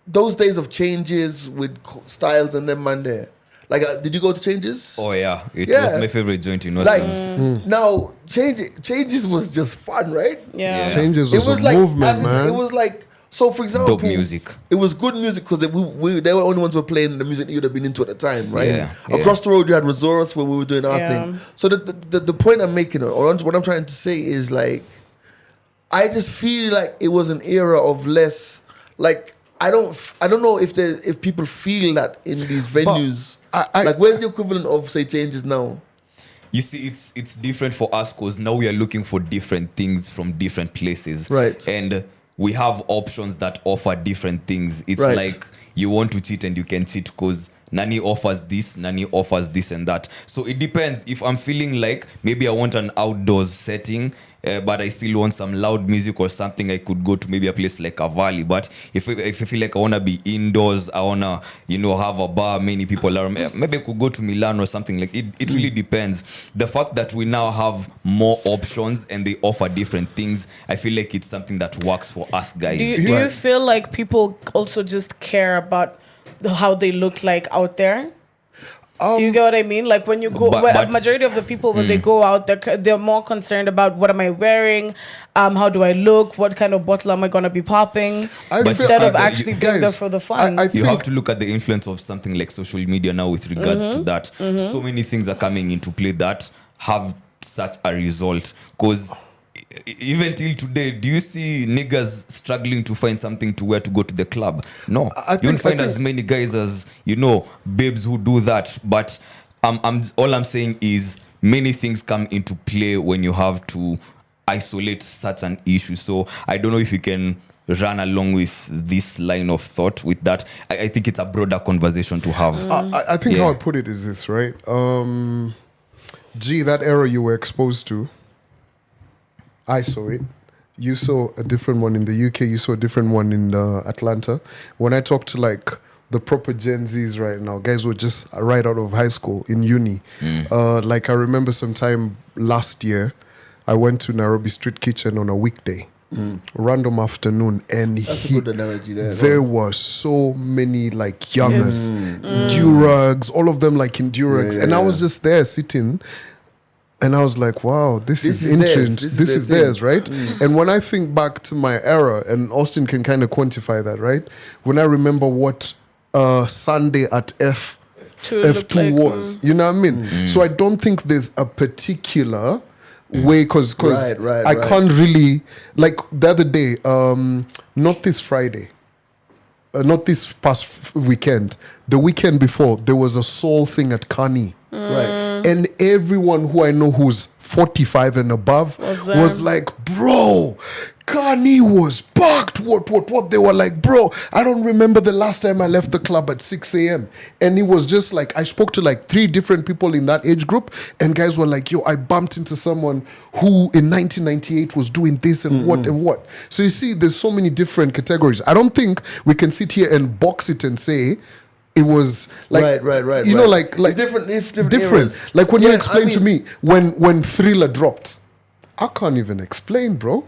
those days of changes with styles and them man there. Like, did you go to Changes? Oh yeah, it was my favorite joint in Westlands. Now Changes was just fun, right? Yeah. Changes was a like, movement, man. It was like, so for example, Dope music. It was good music because they were the only ones who were playing the music that you'd have been into at the time, right? Yeah. Across the road, you had Resorts where we were doing our thing. So the point I'm making, or what I'm trying to say is like, I just feel like it was an era of less. Like, I don't know if people feel that in these venues. Like, where's the equivalent of say Changes now? You see, it's different for us because now we are looking for different things from different places, Right? And we have options that offer different things. It's Right. like you want to cheat and you can cheat because Nani offers this and that. So it depends. If I'm feeling like maybe I want an outdoors setting, but I still want some loud music or something, I could go to maybe a place like a valley. But if I feel like I want to be indoors, I want to, have a bar, many people are, maybe I could go to Milan or something. Like it really depends. The fact that we now have more options and they offer different things, I feel like it's something that works for us guys. Do you feel like people also just care about how they look like out there? Do you get what I mean? Like when you go, majority of the people when they go out, they're more concerned about what am I wearing, how do I look, what kind of bottle am I gonna be popping, instead of actually being there for the fun. You have to look at the influence of something like social media now with regards to that. So many things are coming into play that have such a result. Because even till today, do you see niggas struggling to find something to wear to go to the club? No. You don't find as many guys as, babes who do that. But all I'm saying is many things come into play when you have to isolate such an issue. So I don't know if you can run along with this line of thought with that. I think it's a broader conversation to have. I think how I put it is this, right? That era you were exposed to, I saw it. You saw a different one in the UK. You saw a different one in Atlanta. When I talk to like the proper Gen Zs right now, guys were just right out of high school in uni. Like I remember sometime last year, I went to Nairobi Street Kitchen on a weekday, random afternoon, and That's a good analogy there were so many like youngers, Durags, all of them like in Durags, and I was just there sitting. And I was like, wow, this is interesting. This is theirs, right? And when I think back to my era, and Austin can kind of quantify that, right? When I remember what Sunday at F2 was, you know what I mean? So I don't think there's a particular way, because I can't really, like the other day, not this Friday, not this past weekend, the weekend before, there was a soul thing at Kani. Right. And everyone who I know who's 45 and above was like, bro, Kani was packed. What? They were like, bro, I don't remember the last time I left the club at 6 a.m. And it was just like, I spoke to like 3 different people in that age group, and guys were like, yo, I bumped into someone who in 1998 was doing this and what and what. So you see, there's so many different categories. I don't think we can sit here and box it and say, it was like right. You know, like it's different. Eras. Like when you explain to me when Thriller dropped, I can't even explain, bro.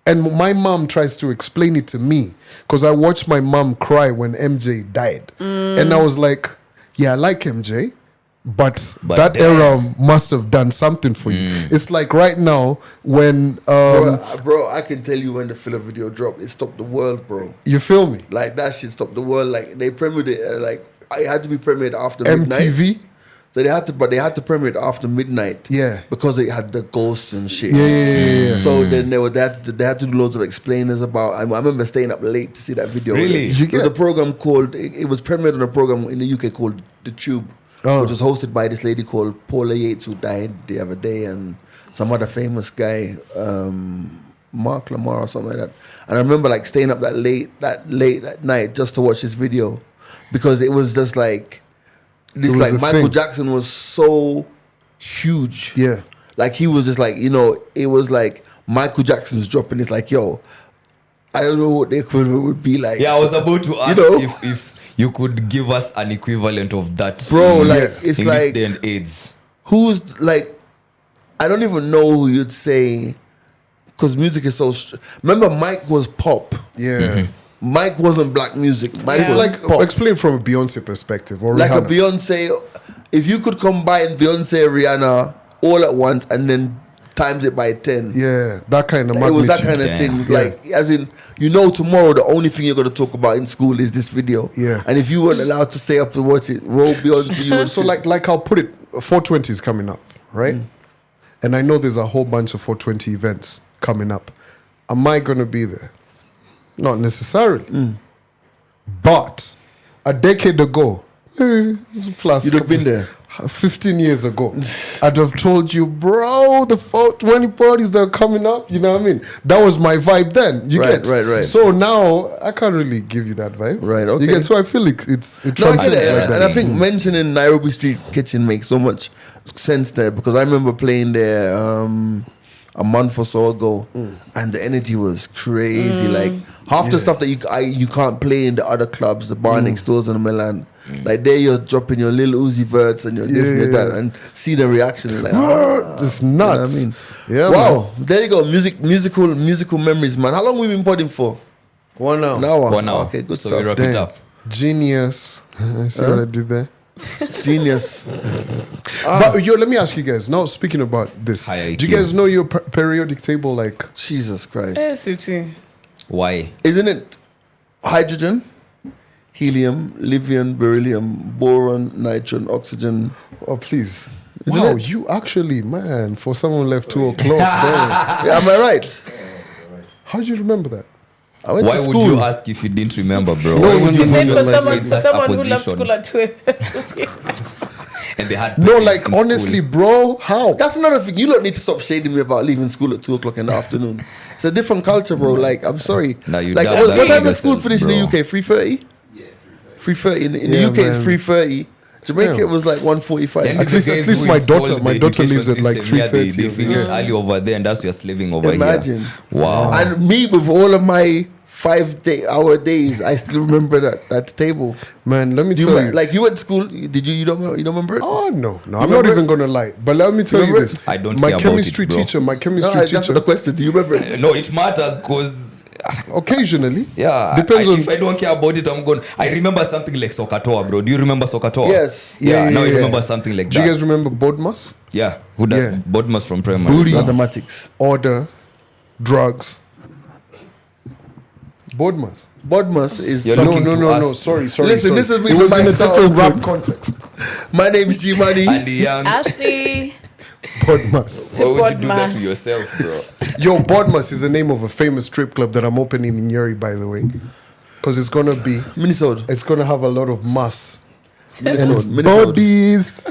And my mom tries to explain it to me because I watched my mom cry when MJ died, and I was like, yeah, I like MJ, but that era must have done something for you. It's like right now when bro, I can tell you when the Thriller video dropped, it stopped the world, bro. You feel me? Like that shit stopped the world. Like they premiered it like it had to be premiered after midnight. MTV. So they had to premiere it after midnight. Yeah. Because it had the ghosts and shit. Yeah. So then they had to do loads of explainers about. I remember staying up late to see that video. Really? It was a program called. It was premiered on a program in the UK called The Tube. Which was hosted by this lady called Paula Yates, who died the other day, and some other famous guy, Mark Lamar or something like that. And I remember like staying up that late at night just to watch this video, because it was just like this. Like Michael Jackson was so huge. Yeah, like he was just like, it was like Michael Jackson's dropping. It's like, yo, I don't know what the equivalent would be like. Yeah, I was about to ask if you could give us an equivalent of that, bro. Like it's in like this day and age. Who's like, I don't even know who you'd say, because music is so. Remember, Mike was pop. Yeah, Mike wasn't black music. Mike was like pop. Explain from a Beyonce perspective, or like Rihanna. a Beyonce. If you could combine Beyonce, Rihanna all at once, and then times it by 10. Yeah, that kind of magnitude. It was that kind of thing. Like, as in, tomorrow the only thing you're going to talk about in school is this video. Yeah. And if you weren't allowed to stay up to watch it, roll Beyonce. So like I'll put it, 420 is coming up, right? And I know there's a whole bunch of 420 events coming up. Am I going to be there? Not necessarily. But a decade ago, plus you'd have been there. 15 years ago, I'd have told you, bro, the 420 parties that are coming up, you know what I mean? That was my vibe then. You get? Right. So now, I can't really give you that vibe. Right, okay. You get? So I feel like it No, I transcends get it. like that. And I think mentioning Nairobi Street Kitchen makes so much sense there, because I remember playing there a month or so ago, and the energy was crazy. Like half the stuff that you can't play in the other clubs, the bar next doors in Milan. Like there, you're dropping your little Uzi Verts and your this and your that, and see the reaction. You're like, it's nuts. You know what I mean? Yeah. Wow. Man. There you go. Musical memories, man. How long we been podding for? 1 hour. An hour. 1 hour. Okay, good So stuff. we wrap it up. Genius. See what I did there? Genius. But let me ask you guys. Now speaking about this, High do you IQ. guys know your periodic table? Like, Jesus Christ. Suchi. Why? Isn't it hydrogen, helium, lithium, beryllium, boron, nitrogen, oxygen? oh please, Wow, you actually, man, for someone left 2 o'clock, bro. Yeah, am I right? How did you remember that? I went Why to would school. you ask if you didn't remember, bro? No, Why would you you He said put for yourself someone, in for such a someone who left position? school at 2. And they had No, pity like, in honestly, school. bro, how? That's another thing. You don't need to stop shading me about leaving school at 2 o'clock in the afternoon. It's a different culture, bro. Like, I'm sorry. Nah, you like, doubt that what time in does school yourself, finish in the bro. UK? 3:30. 3:30. In the Yeah, UK, it's man. 3:30. Jamaica, Yeah. it was like 1:45. And At the least- guys at least who my installed daughter- the my daughter education leaves at, like, system, yeah, 3:30 They finish yeah. early over there, and that's you're slaving over Imagine. here. Wow. And me with all of my 5-hour days, I still remember that table. Man, let me Do you tell remember, you. like you went to school? Did you? You don't remember it? Oh no, I'm not remember even it? gonna lie. But let me tell you remember this: it? I don't my care about chemistry it, bro. teacher, my No, chemistry that's teacher, the question. Do you remember it? No, it matters because occasionally, yeah, depends on. if I don't care about it, I'm going. I remember something like Sokatoa, bro. Do you remember Sokatoa? Yes. Yeah, now I remember something like Do you that. guys remember Bodmas? Yeah, who that? Yeah. Bodmas from primary. Booty. Mathematics. Order, drugs. Bodmas. Bodmas is. You're No, looking no, to no, us. no. Sorry. Listen, this is me It was with in a my sound different rap group. context. My name's G Money. And the young. Ashley. Bodmas. Why would you do that Bodmas. to yourself, bro? Yo, Bodmas is the name of a famous strip club that I'm opening in Yuri, by the way, because it's gonna be. Minnesota. It's gonna have a lot of mass Minnesota. and bodies.